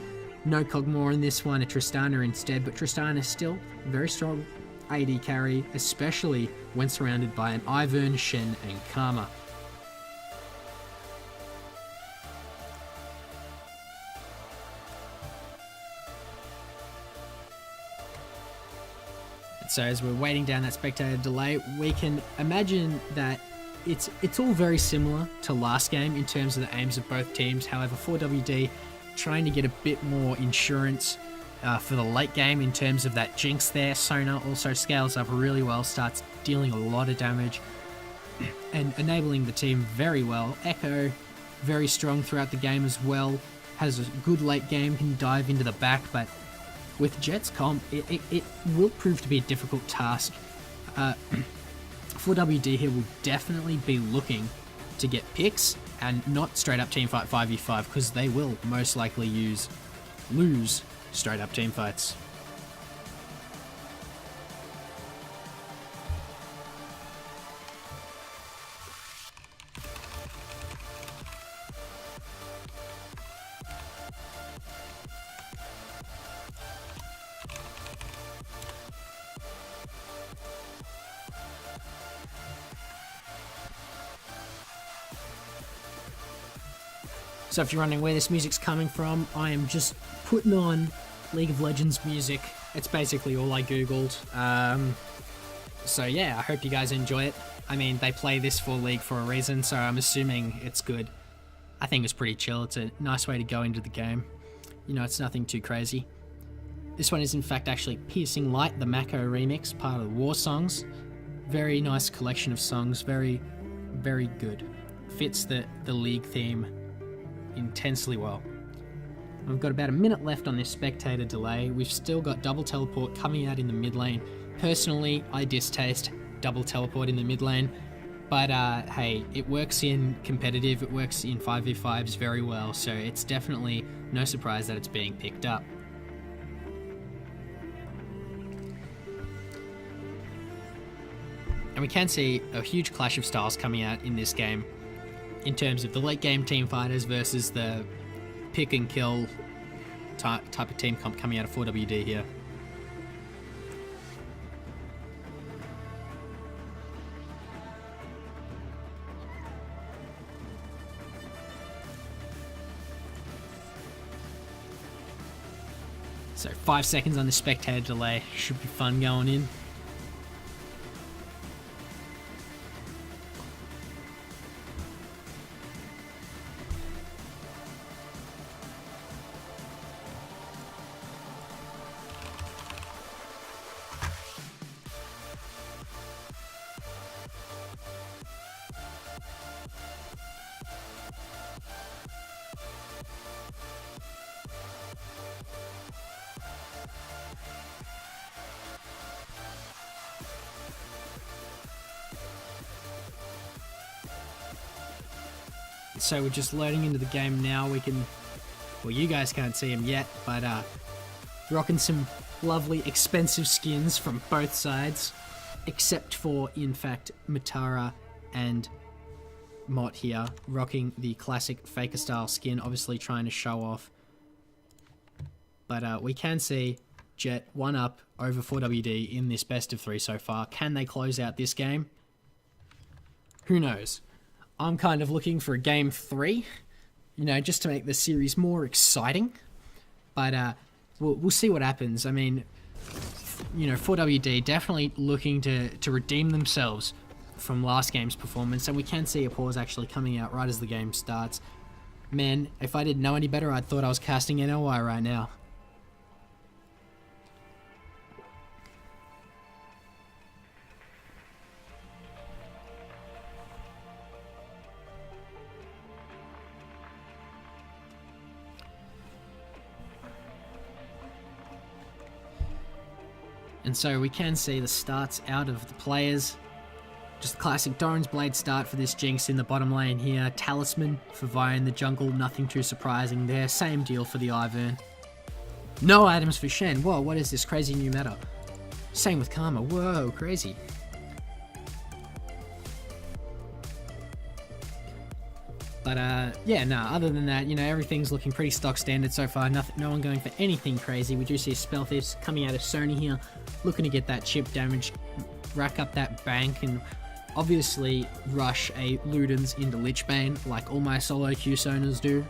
No Cogmore in this one, a Tristana instead, but Tristana is still very strong AD carry, especially when surrounded by an Ivern, Shen, and Karma. So as we're waiting down that spectator delay, we can imagine that it's all very similar to last game in terms of the aims of both teams. However, 4WD trying to get a bit more insurance for the late game in terms of that Jinx there. Sona also scales up really well, starts dealing a lot of damage and enabling the team very well. Echo, very strong throughout the game as well, has a good late game, can dive into the back, but with Jett's comp, it will prove to be a difficult task. 4WD here will definitely be looking to get picks and not straight up teamfight 5v5, because they will most likely lose straight up teamfights. So if you're wondering where this music's coming from, I am just putting on League of Legends music. It's basically all I googled. So yeah, I hope you guys enjoy it. I mean, they play this for League for a reason, so I'm assuming it's good. I think it's pretty chill. It's a nice way to go into the game. You know, it's nothing too crazy. This one is in fact actually Piercing Light, the Mako remix, part of the War Songs. Very nice collection of songs, very, very good. Fits the League theme intensely well. We've got about a minute left on this spectator delay. We've still got double teleport coming out in the mid lane. Personally, I distaste double teleport in the mid lane, but hey, it works in competitive, it works in 5v5s very well, so it's definitely no surprise that it's being picked up. And we can see a huge clash of styles coming out in this game in terms of the late game team fighters versus the pick and kill type of team comp coming out of 4WD here. So 5 seconds on the spectator delay, should be fun going in. So we're just loading into the game now. We can, well, you guys can't see them yet, but rocking some lovely expensive skins from both sides, except for, in fact, Matara and Mott here, rocking the classic Faker style skin, obviously trying to show off. But we can see Jett 1-up over 4WD in this best of 3 so far. Can they close out this game? Who knows? I'm kind of looking for a game 3, you know, just to make the series more exciting. But we'll see what happens. I mean, you know, 4WD definitely looking to redeem themselves from last game's performance, and we can see a pause actually coming out right as the game starts. Man, if I didn't know any better, I'd thought I was casting NLY right now. And so we can see the starts out of the players. Just classic Doran's Blade start for this Jinx in the bottom lane here. Talisman for Vi in the jungle, nothing too surprising there. Same deal for the Ivern. No items for Shen. Whoa, what is this crazy new meta? Same with Karma. Whoa, crazy. But yeah, no, other than that, you know, everything's looking pretty stock standard so far. No one going for anything crazy. We do see a Spell Thieves coming out of Sony here, looking to get that chip damage, rack up that bank, and obviously rush a Ludens into Lichbane like all my solo Q Soners do.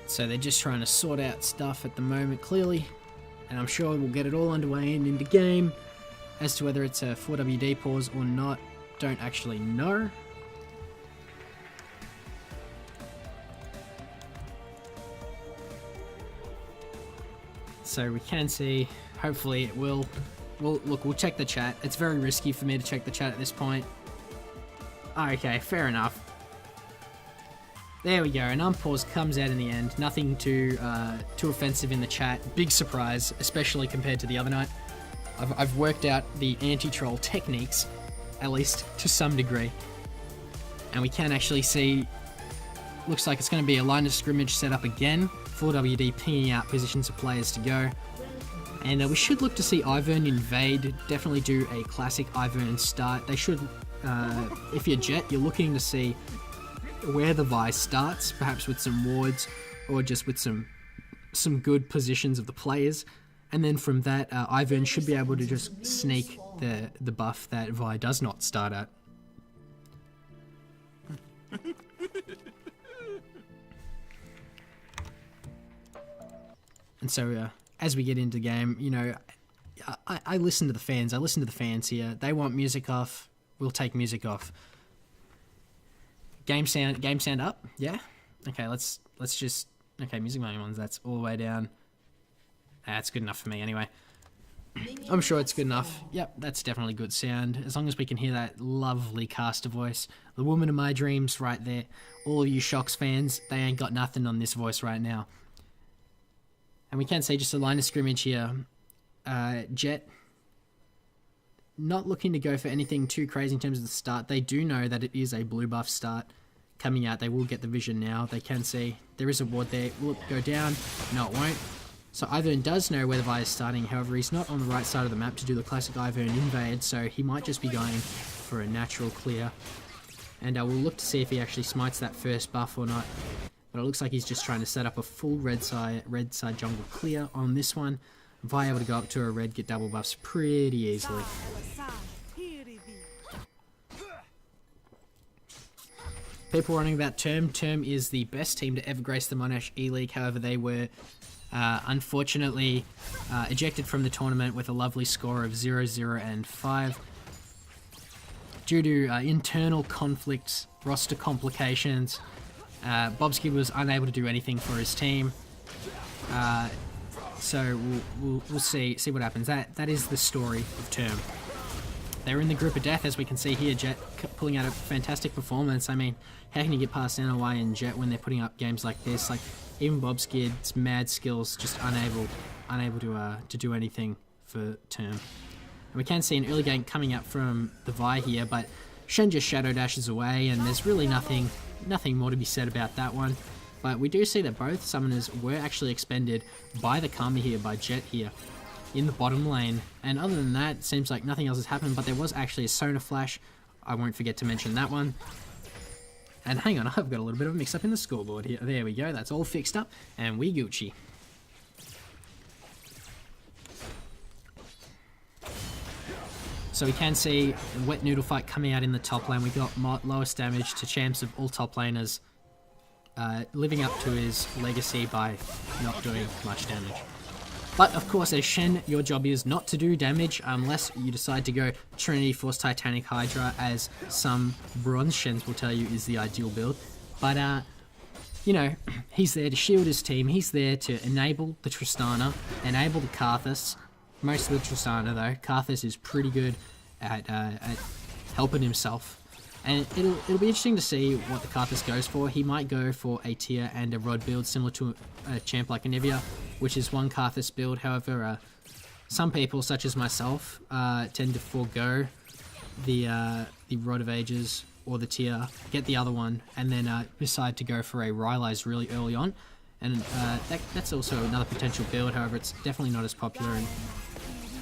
So they're just trying to sort out stuff at the moment, clearly. And I'm sure we'll get it all underway and into game. As to whether it's a 4WD pause or not, don't actually know. So we can see, hopefully it will. Well, look, we'll check the chat. It's very risky for me to check the chat at this point. Okay, fair enough. There we go, an unpause comes out in the end. Nothing too offensive in the chat. Big surprise, especially compared to the other night. I've worked out the anti-troll techniques, at least to some degree. And we can actually see, looks like it's going to be a line of scrimmage set up again. 4WD pinging out positions of players to go. And we should look to see Ivern invade, definitely do a classic Ivern start. They should, if you're Jett, you're looking to see where the Vi starts, perhaps with some wards, or just with some good positions of the players. And then from that, Ivern should be able to just sneak the buff that Vi does not start at. And so, as we get into the game, you know, I listen to the fans. I listen to the fans here. They want music off. We'll take music off. Game sound up. Yeah. Okay. Let's just. Okay. Music volume on. That's all the way down. That's good enough for me anyway. I'm sure it's good enough. Yep. That's definitely good sound. As long as we can hear that lovely caster voice. The woman of my dreams right there. All of you Shocks fans, they ain't got nothing on this voice right now. And we can see just a line of scrimmage here. Jett not looking to go for anything too crazy in terms of the start. They do know that it is a blue buff start coming out. They will get the vision now. They can see there is a ward there. Will it go down? No, it won't. So Ivern does know where the Vi is starting. However, he's not on the right side of the map to do the classic Ivern invade, so he might just be going for a natural clear. And we'll look to see if he actually smites that first buff or not. But it looks like he's just trying to set up a full red side jungle clear on this one. Vi able to go up to a red, get double buffs pretty easily. People running about Term. Term is the best team to ever grace the Monash E-League. However, they were unfortunately ejected from the tournament with a lovely score of 0-0 and 5. Due to internal conflicts, roster complications, Bobski was unable to do anything for his team, so we'll see what happens. That is the story of Term. They're in the group of death, as we can see here. Jett pulling out a fantastic performance. I mean, how can you get past NOI and Jett when they're putting up games like this? Like, even Bobskid's mad skills just unable to do anything for Term. And we can see an early gank coming up from the Vi here, but Shen just shadow dashes away, and there's really nothing more to be said about that one. But we do see that both summoners were actually expended by the Karma here, by Jett here, in the bottom lane. And other than that, it seems like nothing else has happened, but there was actually a Sona Flash. I won't forget to mention that one. And hang on, I've got a little bit of a mix-up in the scoreboard here. There we go, that's all fixed up, and we Gucci. So we can see the wet noodle fight coming out in the top lane. We got lowest damage to champs of all top laners, living up to his legacy by not doing much damage. But of course, as Shen, your job is not to do damage unless you decide to go Trinity Force Titanic Hydra, as some bronze Shens will tell you is the ideal build. But you know, he's there to shield his team. He's there to enable the Tristana, enable the Karthus. Most of the Tristana though, Karthus is pretty good at helping himself. And it'll be interesting to see what the Karthus goes for. He might go for a tier and a rod build similar to a champ like Anivia, which is one Karthus build. However, some people, such as myself, tend to forego the Rod of Ages or the tier, get the other one, and then decide to go for a Rylai's really early on. And that's also another potential build. However, it's definitely not as popular, and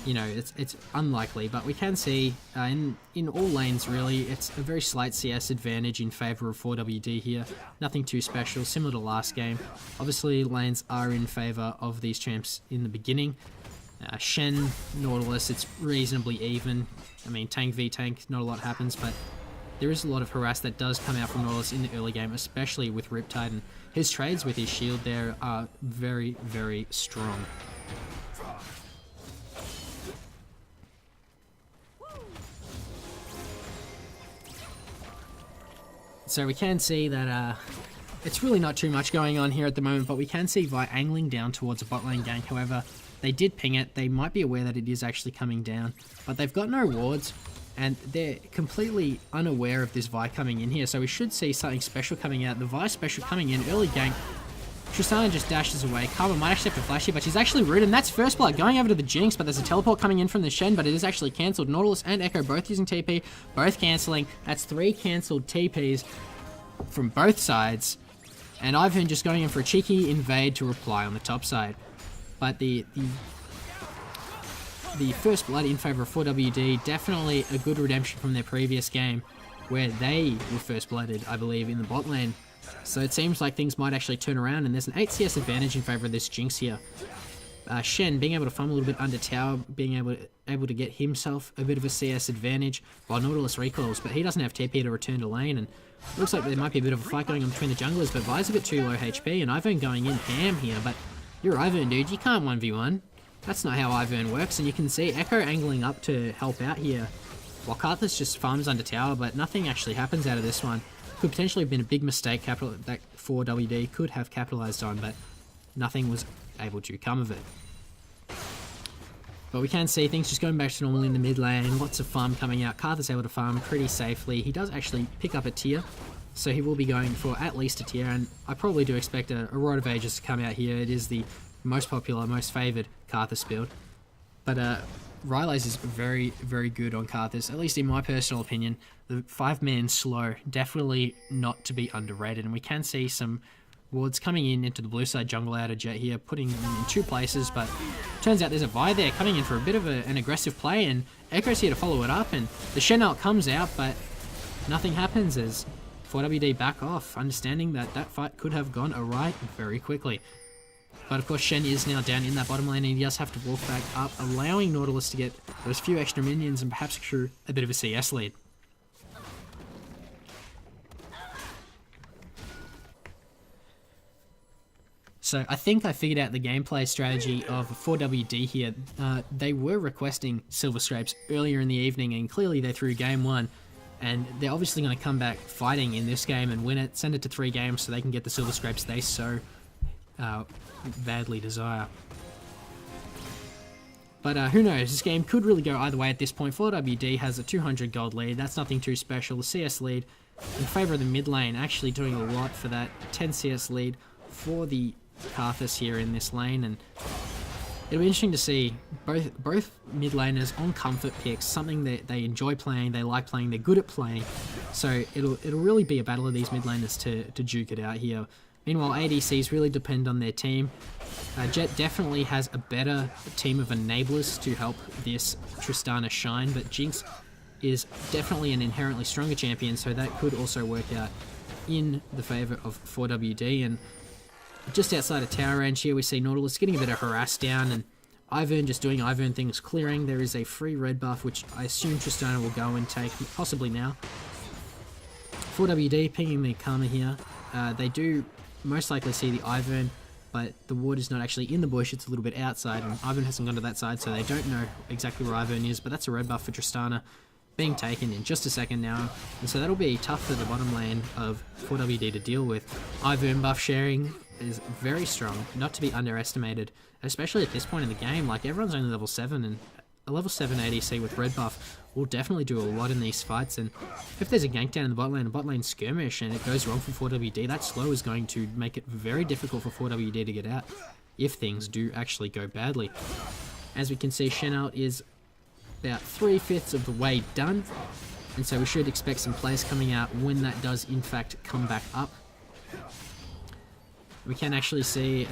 you know, it's unlikely. But we can see in all lanes really, it's a very slight CS advantage in favour of 4WD here. Nothing too special, similar to last game. Obviously, lanes are in favour of these champs in the beginning. Shen, Nautilus, it's reasonably even. I mean, tank v tank, not a lot happens, but there is a lot of harass that does come out from Nautilus in the early game, especially with Riptide, and his trades with his shield there are very, very strong. So we can see that it's really not too much going on here at the moment, but we can see Vi angling down towards a bot lane gank. However, they did ping it. They might be aware that it is actually coming down, but they've got no wards, and they're completely unaware of this Vi coming in here. So we should see something special coming out. The Vi special coming in, early gank. Tristana just dashes away. Karma might actually have to flash here, but she's actually rude, and that's first blood going over to the Jinx, but there's a teleport coming in from the Shen, but it is actually cancelled. Nautilus and Echo both using TP, both cancelling. That's 3 cancelled TPs from both sides, and Ivern just going in for a cheeky invade to reply on the top side. But the the first blood in favour of 4WD. Definitely a good redemption from their previous game, where they were first blooded, I believe, in the bot lane. So it seems like things might actually turn around, and there's an 8 CS advantage in favour of this Jinx here. Shen being able to farm a little bit under tower, being able to get himself a bit of a CS advantage while Nautilus recoils, but he doesn't have TP to return to lane, and looks like there might be a bit of a fight going on between the junglers, but Vi's a bit too low HP, and Ivern going in ham here, but you're Ivern, dude, you can't 1v1. That's not how Ivern works, and you can see Echo angling up to help out here, while Karthus just farms under tower, but nothing actually happens out of this one. Could potentially have been a big mistake that 4WD could have capitalized on, but nothing was able to come of it. But we can see things just going back to normal in the mid lane, lots of farm coming out. Karthus able to farm pretty safely. He does actually pick up a tier, so he will be going for at least a tier, and I probably do expect a Rod of Ages to come out here. It is the most popular, most favoured Karthus build. But Rylai's is very, very good on Karthus, at least in my personal opinion. The 5-man slow, definitely not to be underrated, and we can see some wards coming in into the blue side jungle out of Jett here, putting them in 2 places, but turns out there's a Vi there coming in for a bit of an aggressive play, and Echo's here to follow it up, and the Shen ult comes out, but nothing happens as 4WD back off, understanding that that fight could have gone awry very quickly. But of course Shen is now down in that bottom lane, and he does have to walk back up, allowing Nautilus to get those few extra minions and perhaps secure a bit of a CS lead. So I think I figured out the gameplay strategy of 4WD here. They were requesting Silver Scrapes earlier in the evening, and clearly they threw game 1. And they're obviously going to come back fighting in this game and win it, send it to 3 games so they can get the Silver Scrapes they so badly desire. But who knows, this game could really go either way at this point. 4WD has a 200 gold lead, that's nothing too special. The CS lead in favour of the mid lane, actually doing a lot for that 10 CS lead for the Karthus here in this lane, and it'll be interesting to see both mid laners on comfort picks, something that they enjoy playing, they like playing, they're good at playing. So it'll really be a battle of these mid laners to duke it out here. Meanwhile, ADCs really depend on their team. Jett definitely has a better team of enablers to help this Tristana shine, but Jinx is definitely an inherently stronger champion, so that could also work out in the favour of 4WD. And just outside of tower range here, we see Nautilus getting a bit of harass down, and Ivern just doing Ivern things, clearing. There is a free red buff, which I assume Tristana will go and take, possibly now. 4WD pinging the Karma here. They do most likely see the Ivern, but the ward is not actually in the bush, it's a little bit outside, and Ivern hasn't gone to that side, so they don't know exactly where Ivern is, but that's a red buff for Tristana being taken in just a second now, and so that'll be tough for the bottom lane of 4WD to deal with. Ivern buff sharing is very strong, not to be underestimated, especially at this point in the game. Like, everyone's only level 7, and a level 7 ADC with red buff will definitely do a lot in these fights, and if there's a gank down in the bot lane, a bot lane skirmish, and it goes wrong for 4WD, that slow is going to make it very difficult for 4WD to get out if things do actually go badly. As we can see, Shen ult is about 3/5 of the way done, and so we should expect some players coming out when that does in fact come back up. We can actually see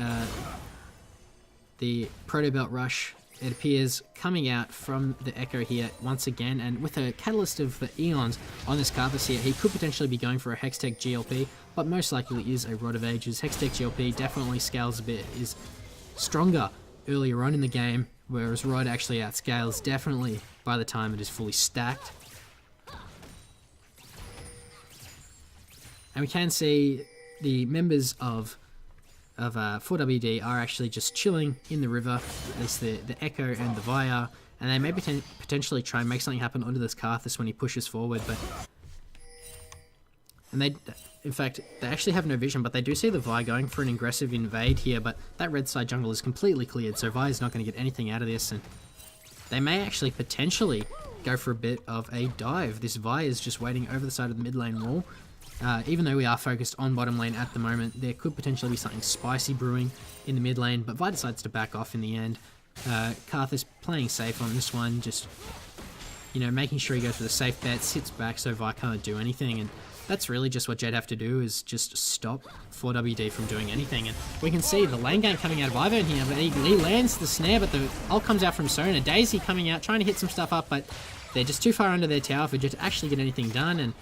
the Proto Belt Rush, it appears, coming out from the Echo here once again, and with a Catalyst of Eons on this Karthus here, he could potentially be going for a Hextech GLP, but most likely is a Rod of Ages. Hextech GLP definitely scales a bit, is stronger earlier on in the game, whereas Rod actually outscales definitely by the time it is fully stacked. And we can see the members of 4WD are actually just chilling in the river, at least the Echo and the Vi, and they may potentially try and make something happen onto this Karthus when he pushes forward, but... And they, in fact, they actually have no vision, but they do see the Vi going for an aggressive invade here, but that red side jungle is completely cleared, so Vi is not going to get anything out of this, and they may actually potentially go for a bit of a dive. This Vi is just waiting over the side of the mid lane wall. Even though we are focused on bottom lane at the moment, there could potentially be something spicy brewing in the mid lane, but Vi decides to back off in the end. Karthus playing safe on this one, just you know, making sure he goes for the safe bet, sits back so Vi can't do anything, and that's really just what Jett have to do, is just stop 4WD from doing anything. And we can see the lane gank coming out of Ivern here, but he lands the snare, but the ult comes out from Sona. Daisy coming out, trying to hit some stuff up, but they're just too far under their tower for Jett to actually get anything done, and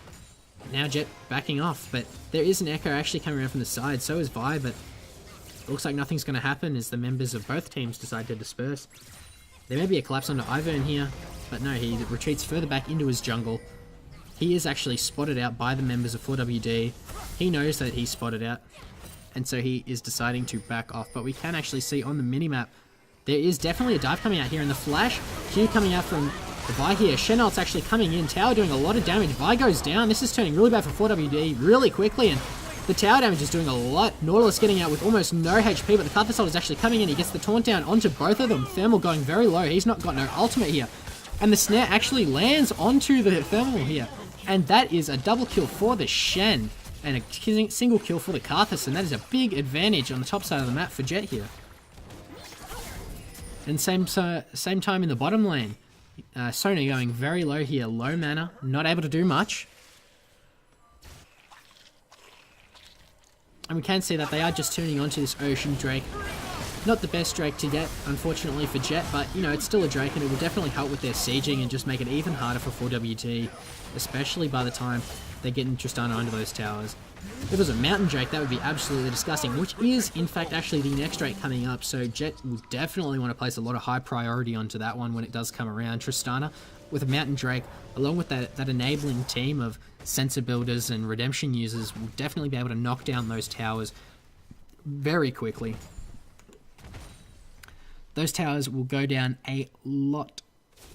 now Jett backing off. But there is an Echo actually coming around from the side, so is Vi, but it looks like nothing's going to happen as the members of both teams decide to disperse. There may be a collapse onto Ivern here, but no, he retreats further back into his jungle. He is actually spotted out by the members of 4WD. He knows that he's spotted out, and so he is deciding to back off. But we can actually see on the minimap, there is definitely a dive coming out here, and the flash Q coming out from the Vi here. Chenault's actually coming in, tower doing a lot of damage. Vi goes down. This is turning really bad for 4WD really quickly, and the tower damage is doing a lot. Nautilus getting out with almost no HP, but the Karthus ult is actually coming in. He gets the taunt down onto both of them. Thermal going very low. He's not got no ultimate here. And the snare actually lands onto the thermal here. And that is a double kill for the Shen, and a single kill for the Karthus, and that is a big advantage on the top side of the map for Jett here. And same time in the bottom lane, Sona going very low here, low mana, not able to do much. And we can see that they are just turning onto this Ocean Drake. Not the best Drake to get, unfortunately, for Jett, but, you know, it's still a Drake, and it will definitely help with their sieging and just make it even harder for 4WD, especially by the time they get Tristana onto those towers. If it was a Mountain Drake, that would be absolutely disgusting, which is, in fact, actually the next Drake coming up, so Jett will definitely want to place a lot of high priority onto that one when it does come around. Tristana, with a Mountain Drake, along with that enabling team of sensor builders and redemption users, will definitely be able to knock down those towers very quickly. Those towers will go down a lot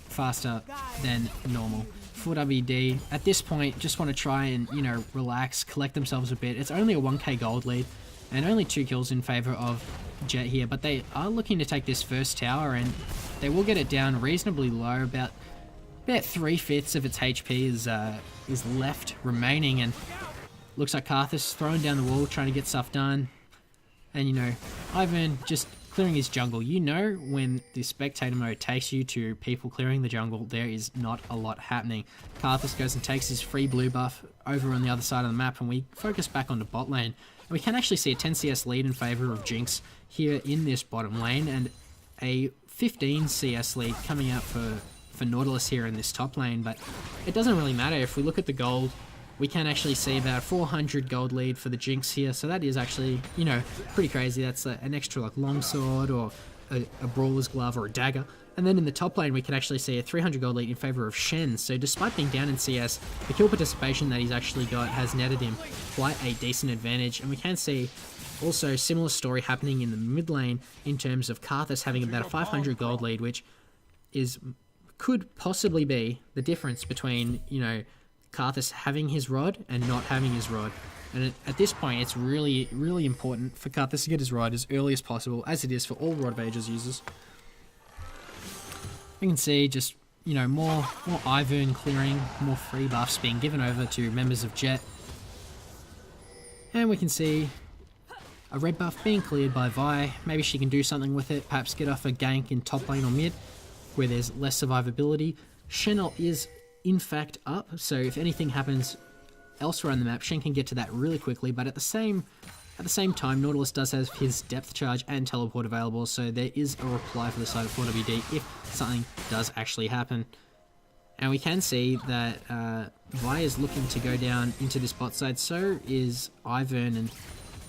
faster than normal. 4WD, at this point, just want to try and, you know, relax, collect themselves a bit. It's only a 1k gold lead, and only 2 kills in favor of Jett here, but they are looking to take this first tower, and they will get it down reasonably low. About 3/5 of its HP is left remaining, and looks like Karthus throwing down the wall, trying to get stuff done. And, you know, Ivern just clearing his jungle. You know, when the spectator mode takes you to people clearing the jungle, there is not a lot happening. Karthus goes and takes his free blue buff over on the other side of the map, and we focus back on the bot lane. And we can actually see a 10 CS lead in favor of Jinx here in this bottom lane, and a 15 CS lead coming out for Nautilus here in this top lane. But it doesn't really matter. If we look at the gold, we can actually see about 400 gold lead for the Jinx here, so that is actually, you know, pretty crazy. That's an extra, like, longsword or a brawler's glove or a dagger. And then in the top lane, we can actually see a 300 gold lead in favor of Shen. So despite being down in CS, the kill participation that he's actually got has netted him quite a decent advantage. And we can see also similar story happening in the mid lane in terms of Karthus having about a 500 gold lead, which could possibly be the difference between, you know, Karthus having his rod and not having his rod. And at this point, it's really, really important for Karthus to get his rod as early as possible, as it is for all Rod of Ages users. We can see just, you know, more Ivern clearing, more free buffs being given over to members of Jett. And we can see a red buff being cleared by Vi. Maybe she can do something with it, perhaps get off a gank in top lane or mid, where there's less survivability. Chenault is in fact up, so if anything happens elsewhere on the map, Shen can get to that really quickly, but at the same time, Nautilus does have his depth charge and teleport available, so there is a reply for the side of 4WD if something does actually happen. And we can see that Vi is looking to go down into this bot side, so is Ivern, and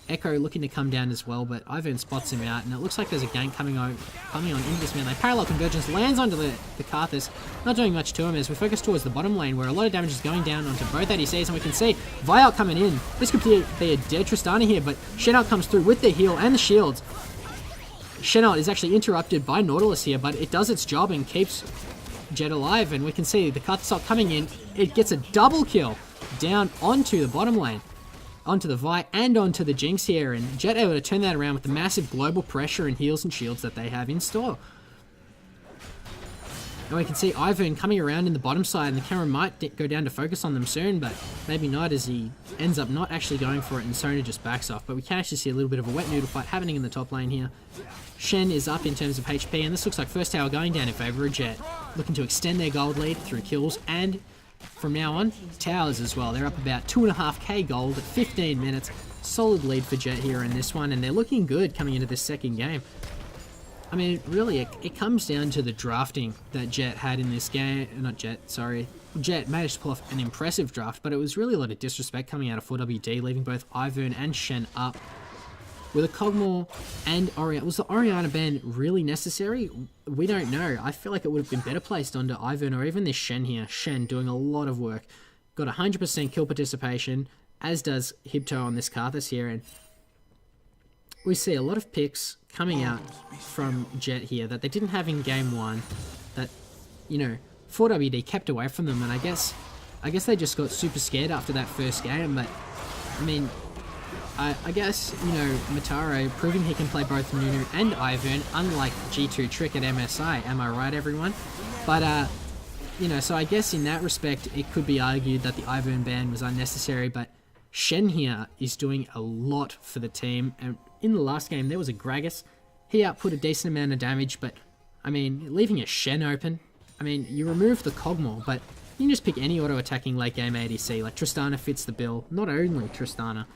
Echo looking to come down as well, but Ivern spots him out, and it looks like there's a gank coming on into this man. Parallel convergence lands onto the Karthus, not doing much to him as we focus towards the bottom lane, where a lot of damage is going down onto both ADCs, and we can see Vi coming in. This could be a dead Tristana here, but Chenault comes through with the heal and the shields. Chenault is actually interrupted by Nautilus here, but it does its job and keeps Jett alive, and we can see the Karthus coming in. It gets a double kill down onto the bottom lane, onto the Vi and onto the Jinx here, and Jett able to turn that around with the massive global pressure and heals and shields that they have in store. And we can see Ivern coming around in the bottom side, and the camera might go down to focus on them soon, but maybe not, as he ends up not actually going for it and Sona just backs off. But we can actually see a little bit of a wet noodle fight happening in the top lane here. Shen is up in terms of HP, and this looks like first tower going down in favour of Jett, looking to extend their gold lead through kills, and from now on, towers as well. They're up about 2.5k gold at 15 minutes. Solid lead for Jett here in this one, and they're looking good coming into this second game. I mean, really, it comes down to the drafting that Jett had in this game. Not Jett, sorry. Jett managed to pull off an impressive draft, but it was really a lot of disrespect coming out of 4WD, leaving both Ivern and Shen up. With a Kog'Maw and Orianna, was the Orianna ban really necessary? We don't know. I feel like it would have been better placed onto Ivern or even this Shen here. Shen doing a lot of work. Got 100% kill participation, as does Hibto on this Karthus here, and we see a lot of picks coming out from Jett here that they didn't have in game 1, that, you know, 4WD kept away from them, and I guess they just got super scared after that first game. But I mean, I guess, you know, Mataro proving he can play both Nunu and Ivern, unlike G2 Trick at MSI. Am I right, everyone? But you know, so I guess in that respect, it could be argued that the Ivern ban was unnecessary, but Shen here is doing a lot for the team, and in the last game there was a Gragas. He output a decent amount of damage, but I mean, leaving a Shen open, I mean, you remove the Kog'Maw, but you can just pick any auto-attacking late game ADC, like Tristana fits the bill. Not only Tristana.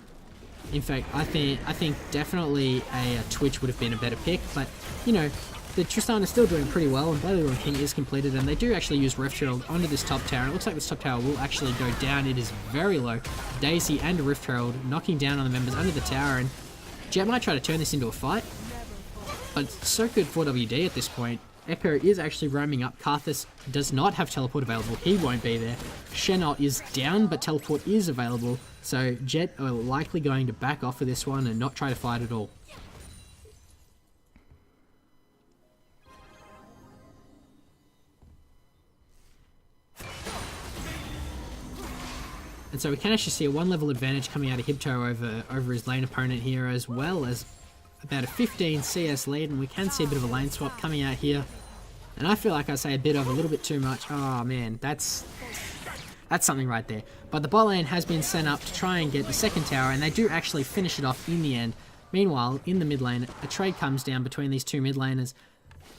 In fact, I think definitely a Twitch would have been a better pick, but, you know, the Tristana is still doing pretty well, and Bloodborne King is completed, and they do actually use Rift Herald onto this top tower, and it looks like this top tower will actually go down. It is very low. Daisy and Rift Herald knocking down on the members under the tower, and Jett might try to turn this into a fight, but it's so good for WD at this point. Echo is actually roaming up. Karthus does not have teleport available. He won't be there. Shen'Alt is down, but teleport is available. So Jett are likely going to back off of this one and not try to fight at all. And so we can actually see a 1 level advantage coming out of Hibto over his lane opponent here, as well as about a 15 CS lead, and we can see a bit of a lane swap coming out here. And I feel like I say a little bit too much. Oh man, that's something right there. But the bot lane has been sent up to try and get the second tower, and they do actually finish it off in the end. Meanwhile, in the mid lane, a trade comes down between these two mid laners.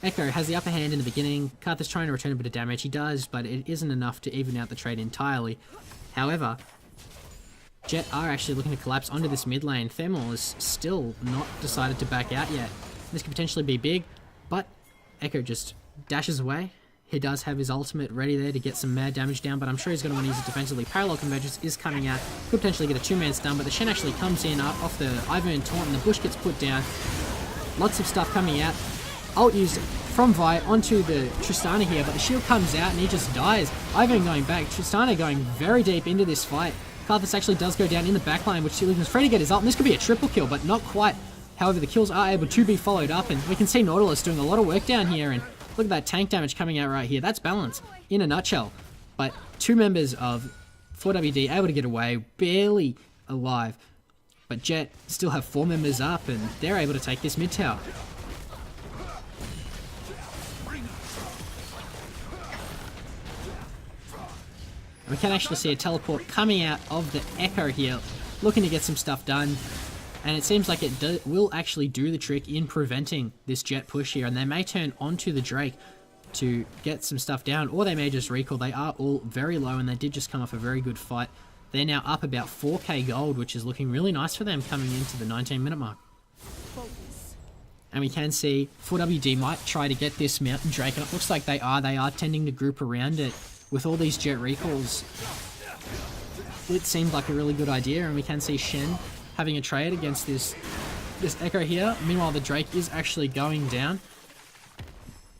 Echo has the upper hand in the beginning. Karthus trying to return a bit of damage. He does, but it isn't enough to even out the trade entirely. However, Jett are actually looking to collapse onto this mid lane. Thermal is still not decided to back out yet. This could potentially be big, but Echo just dashes away. He does have his ultimate ready there to get some mad damage down, but I'm sure he's going to want to use it defensively. Parallel Convergence is coming out. Could potentially get a 2-man stun, but the Shen actually comes in off the Ivern taunt, and the bush gets put down. Lots of stuff coming out. Ult used from Vi onto the Tristana here, but the shield comes out and he just dies. Ivern going back. Tristana going very deep into this fight. Karthus actually does go down in the backline, which is free to get his ult, and this could be a triple kill, but not quite. However, the kills are able to be followed up, and we can see Nautilus doing a lot of work down here, and look at that tank damage coming out right here. That's balance in a nutshell. But 2 members of 4WD able to get away, barely alive. But Jett still have 4 members up, and they're able to take this mid tower. We can actually see a teleport coming out of the Echo here, looking to get some stuff done. And it seems like it will actually do the trick in preventing this Jett push here. And they may turn onto the Drake to get some stuff down, or they may just recall. They are all very low, and they did just come off a very good fight. They're now up about 4k gold, which is looking really nice for them coming into the 19-minute mark. And we can see 4WD might try to get this Mountain Drake, and it looks like they are tending to group around it. With all these Jett recalls, it seemed like a really good idea, and we can see Shen having a trade against this Echo here. Meanwhile, the Drake is actually going down.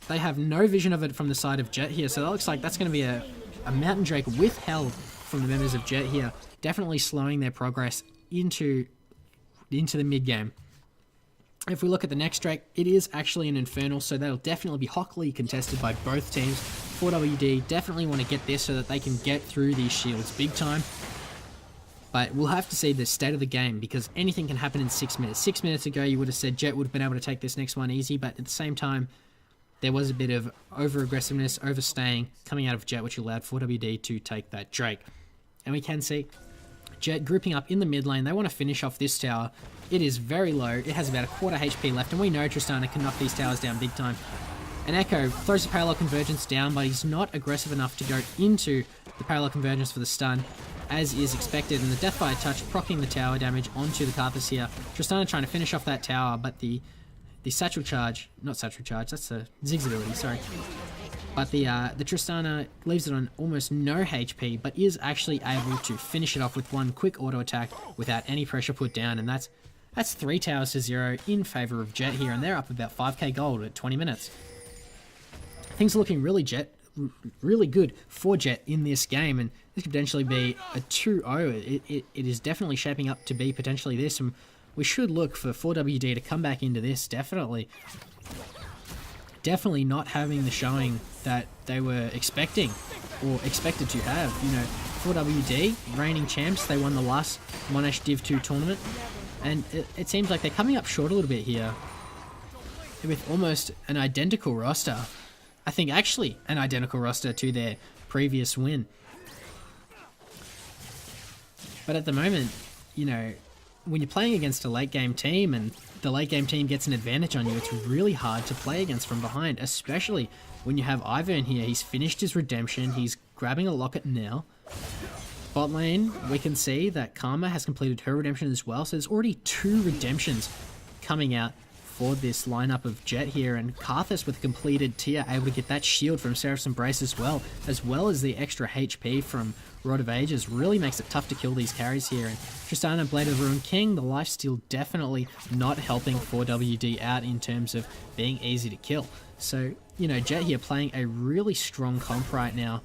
They have no vision of it from the side of Jett here, so that looks like that's going to be a Mountain Drake withheld from the members of Jett here, definitely slowing their progress into the mid-game. If we look at the next Drake, it is actually an Infernal, so that'll definitely be hotly contested by both teams. 4WD definitely want to get this so that they can get through these shields big time. But we'll have to see the state of the game, because anything can happen in 6 minutes. 6 minutes ago, you would have said Jett would have been able to take this next one easy, but at the same time, there was a bit of over-aggressiveness, overstaying coming out of Jett, which allowed 4WD to take that Drake. And we can see Jett grouping up in the mid lane. They want to finish off this tower. It is very low. It has about a quarter HP left, and we know Tristana can knock these towers down big time. And Echo throws the parallel convergence down, but he's not aggressive enough to go into the parallel convergence for the stun, as is expected. And the Deathfire Touch proccing the tower damage onto the Karthus here. Tristana trying to finish off that tower, but the Satchel Charge, not Satchel Charge, that's a Ziggs ability, sorry. But the Tristana leaves it on almost no HP, but is actually able to finish it off with one quick auto attack without any pressure put down, and that's 3 towers to 0 in favour of Jett here, and they're up about 5k gold at 20 minutes. Things are looking really good for Jett in this game, and this could potentially be a 2-0. It is definitely shaping up to be potentially this, and we should look for 4WD to come back into this, definitely not having the showing that they were expecting or expected to have. You know, 4WD, reigning champs, they won the last Monash Div 2 tournament, and it seems like they're coming up short a little bit here with almost an identical roster. I think actually an identical roster to their previous win. But at the moment, you know, when you're playing against a late game team and the late game team gets an advantage on you, it's really hard to play against from behind, especially when you have Ivern here. He's finished his redemption, he's grabbing a locket now. Bot lane, we can see that Karma has completed her redemption as well, so there's already 2 redemptions coming out for this lineup of Jett here, and Karthus with a completed tier able to get that shield from Seraph's Embrace as well as the extra HP from Rod of Ages, really makes it tough to kill these carries here. And Tristana, Blade of the Ruined King, the lifesteal definitely not helping 4WD out in terms of being easy to kill. So, you know, Jett here playing a really strong comp right now,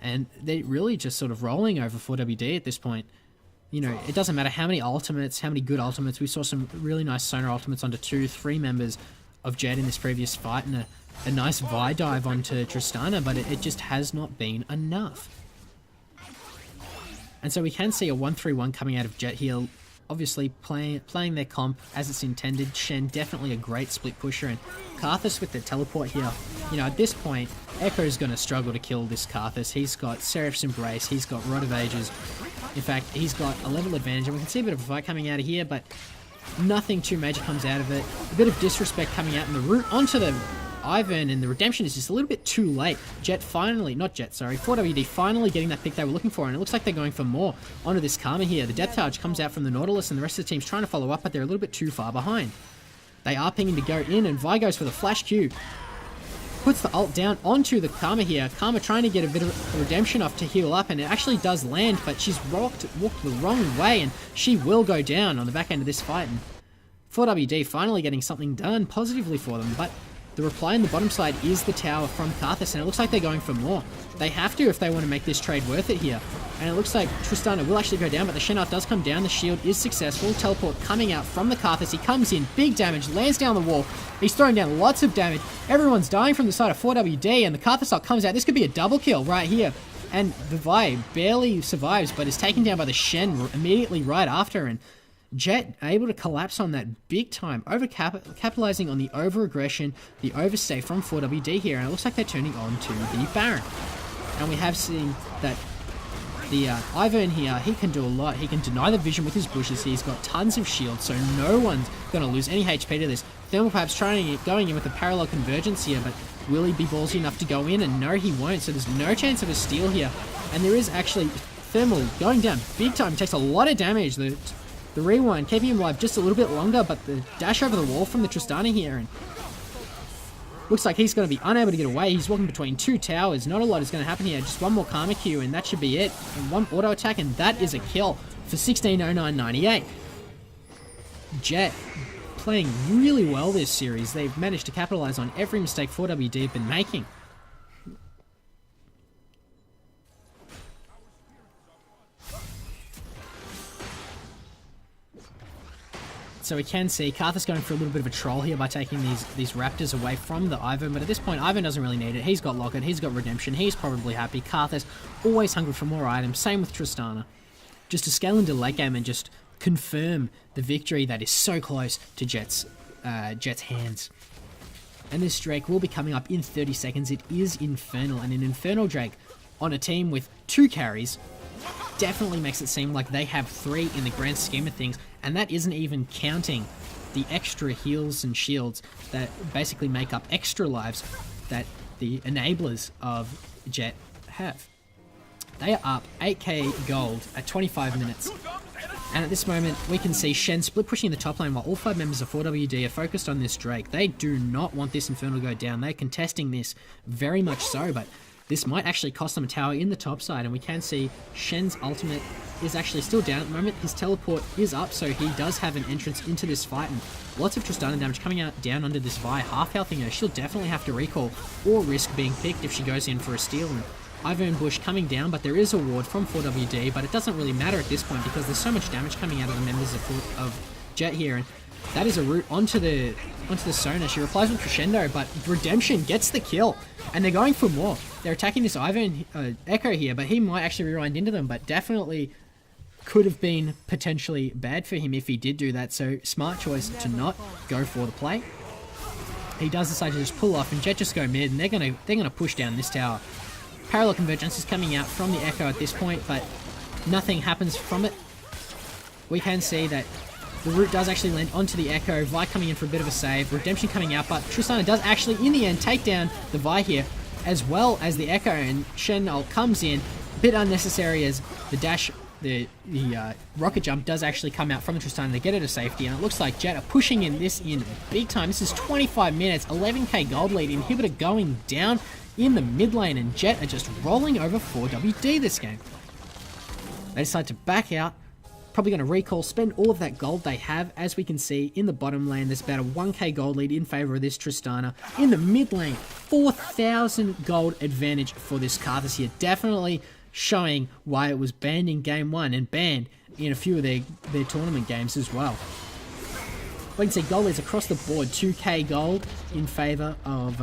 and they're really just sort of rolling over 4WD at this point. You know, it doesn't matter how many ultimates, how many good ultimates. We saw some really nice sonar ultimates onto 2-3 members of Jett in this previous fight, and a nice Vi dive onto Tristana, but it just has not been enough. And so we can see a 1-3-1 coming out of Jett here, obviously playing their comp as it's intended. Shen definitely a great split pusher, and Karthus with the teleport here. You know, at this point, Echo's going to struggle to kill this Karthus. He's got Seraph's Embrace, he's got Rod of Ages. In fact, he's got a level advantage, and we can see a bit of a fight coming out of here, but nothing too major comes out of it. A bit of disrespect coming out in the route onto the Ivern, and the redemption is just a little bit too late. Jett finally, not Jett, sorry, 4WD finally getting that pick they were looking for, and it looks like they're going for more onto this Karma here. The Death Charge comes out from the Nautilus, and the rest of the team's trying to follow up, but they're a little bit too far behind. They are pinging to go in, and Vi goes for the flash Q. Puts the ult down onto the Karma here. Karma trying to get a bit of a redemption off to heal up, and it actually does land, but she's walked the wrong way, and she will go down on the back end of this fight. And 4WD finally getting something done positively for them, but the reply in the bottom side is the tower from Karthus, and it looks like they're going for more. They have to if they want to make this trade worth it here. And it looks like Tristana will actually go down, but the Shen Art does come down. The shield is successful. Teleport coming out from the Karthus. He comes in, big damage, lands down the wall. He's throwing down lots of damage. Everyone's dying from the side of 4WD, and the Karthus ult comes out. This could be a double kill right here. And the Vi barely survives, but is taken down by the Shen immediately right after, and Jett able to collapse on that big time, capitalizing on the over-aggression, the overstay from 4WD here, and it looks like they're turning on to the Baron. And we have seen that the Ivern here, he can do a lot. He can deny the vision with his bushes. He's got tons of shield, so no one's going to lose any HP to this. Thermal perhaps going in with a parallel convergence here, but will he be ballsy enough to go in? And no, he won't, so there's no chance of a steal here. And there is actually Thermal going down big time. He takes a lot of damage. The rewind, keeping him alive just a little bit longer, but the dash over the wall from the Tristana here, and looks like he's going to be unable to get away. He's walking between 2 towers. Not a lot is going to happen here. Just one more Karma Q, and that should be it. And one auto attack, and that is a kill for 1609.98. Jett playing really well this series. They've managed to capitalize on every mistake 4WD have been making. So we can see Karthus going for a little bit of a troll here by taking these Raptors away from the Ivern, but at this point Ivern doesn't really need it. He's got Locket, he's got Redemption, he's probably happy. Karthus always hungry for more items, same with Tristana. Just to scale into late game and just confirm the victory that is so close to Jett's hands. And this Drake will be coming up in 30 seconds. It is Infernal, and an Infernal Drake on a team with 2 carries definitely makes it seem like they have 3 in the grand scheme of things, and that isn't even counting the extra heals and shields that basically make up extra lives that the enablers of Jett have. They are up 8k gold at 25 minutes. And at this moment, we can see Shen split pushing the top lane while all 5 members of 4WD are focused on this Drake. They do not want this Infernal to go down. They're contesting this very much so, but this might actually cost them a tower in the top side. And we can see Shen's ultimate is actually still down at the moment. His teleport is up, so he does have an entrance into this fight. And lots of Tristana damage coming out down under this Vi. Half healthing her. She'll definitely have to recall or risk being picked if she goes in for a steal. And Ivern Bush coming down, but there is a ward from 4WD, but it doesn't really matter at this point because there's so much damage coming out of the members of Jett here, and that is a route onto the Sona. She replies with Crescendo, but Redemption gets the kill, and they're going for more. They're attacking this Ivern Echo here, but he might actually rewind into them, but definitely could have been potentially bad for him if he did do that, so smart choice to not go for the play. He does decide to just pull off, and Jett just go mid, and they're gonna push down this tower. Parallel Convergence is coming out from the Echo at this point, but nothing happens from it. We can see that the root does actually land onto the Echo. Vi coming in for a bit of a save. Redemption coming out, but Tristana does actually, in the end, take down the Vi here, as well as the Echo, and Shen ult comes in. A bit unnecessary as the dash, the rocket jump does actually come out from the Tristana to get her to safety, and it looks like Jett are pushing in big time. This is 25 minutes, 11k gold lead, inhibitor going down in the mid lane, and Jett are just rolling over 4WD this game. They decide to back out, probably going to recall, spend all of that gold they have. As we can see in the bottom lane, there's about a 1k gold lead in favor of this Tristana. In the mid lane, 4,000 gold advantage for this Karthus here, definitely showing why it was banned in game 1 and banned in a few of their tournament games as well. We can see gold leads across the board, 2k gold in favor of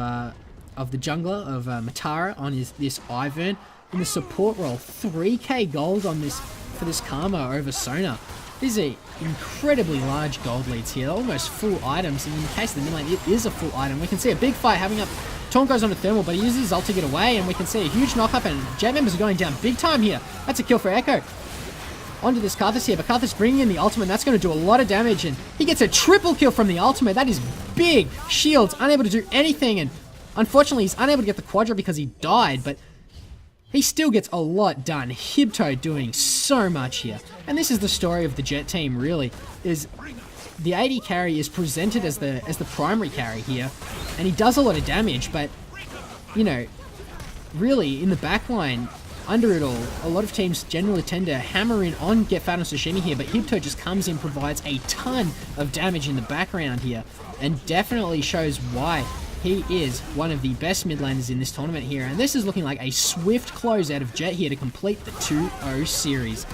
the jungler of Matara on this Ivern. In the support role, 3k gold on this for this Karma over Sona. These are incredibly large gold leads here, almost full items. And in the case of the mid lane, it is a full item. We can see a big fight having up. Taunt goes on a thermal, but he uses his ult to get away, and we can see a huge knock-up, and Jett members are going down big time here. That's a kill for Echo. Onto this Karthus here, but Karthus bringing in the ultimate, and that's going to do a lot of damage, and he gets a triple kill from the ultimate. That is big. Shields unable to do anything, and unfortunately, he's unable to get the quadra because he died, but he still gets a lot done. Hibto doing so much here. And this is the story of the Jett team, really, is the AD carry is presented as the primary carry here, and he does a lot of damage, but, you know, really, in the backline, under it all, a lot of teams generally tend to hammer in on Get Fat on Sashimi here, but Hibto just comes in, provides a ton of damage in the background here, and definitely shows why he is one of the best mid laners in this tournament here. And this is looking like a swift close out of Jett here to complete the 2-0 series,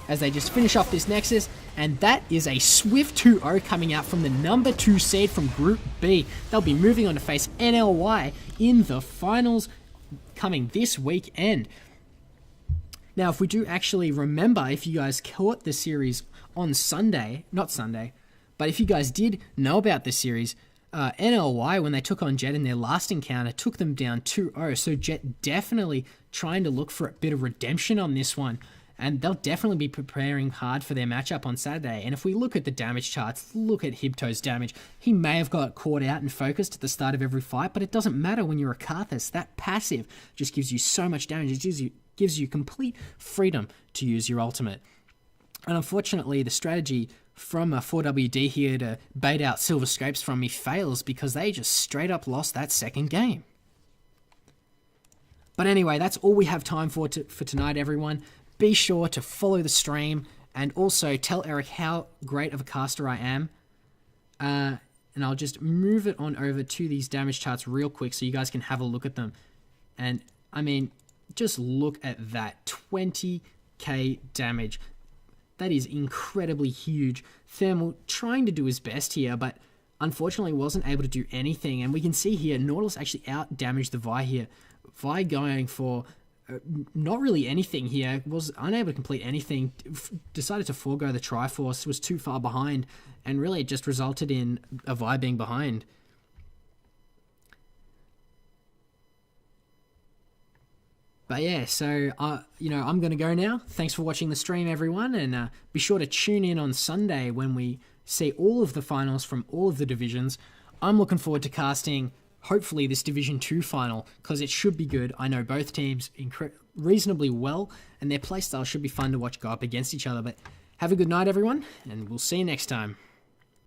as they just finish off this Nexus, and that is a swift 2-0 coming out from the number 2 seed from Group B. They'll be moving on to face NLY in the finals coming this weekend. Now, if we do actually remember, if you guys caught the series on Sunday, not Sunday, but if you guys did know about this series, NLY, when they took on Jett in their last encounter, took them down 2-0, so Jett definitely trying to look for a bit of redemption on this one, and they'll definitely be preparing hard for their matchup on Saturday. And if we look at the damage charts, look at Hibto's damage. He may have got caught out and focused at the start of every fight, but it doesn't matter when you're a Karthus. That passive just gives you so much damage. It gives you complete freedom to use your ultimate. And unfortunately, the strategy from 4WD here to bait out Silver Scrapes from me fails because they just straight up lost that second game. But anyway, that's all we have time for tonight, everyone. Be sure to follow the stream and also tell Eric how great of a caster I am. And I'll just move it on over to these damage charts real quick so you guys can have a look at them. And I mean, just look at that, 20k damage. That is incredibly huge. Thermal trying to do his best here, but unfortunately wasn't able to do anything. And we can see here, Nautilus actually out-damaged the Vi here. Vi going for not really anything here, was unable to complete anything, decided to forego the Triforce, was too far behind, and really it just resulted in a Vi being behind. But yeah, so, I'm going to go now. Thanks for watching the stream, everyone. And be sure to tune in on Sunday when we see all of the finals from all of the divisions. I'm looking forward to casting, hopefully, this Division 2 final, because it should be good. I know both teams reasonably well, and their playstyle should be fun to watch go up against each other. But have a good night, everyone, and we'll see you next time.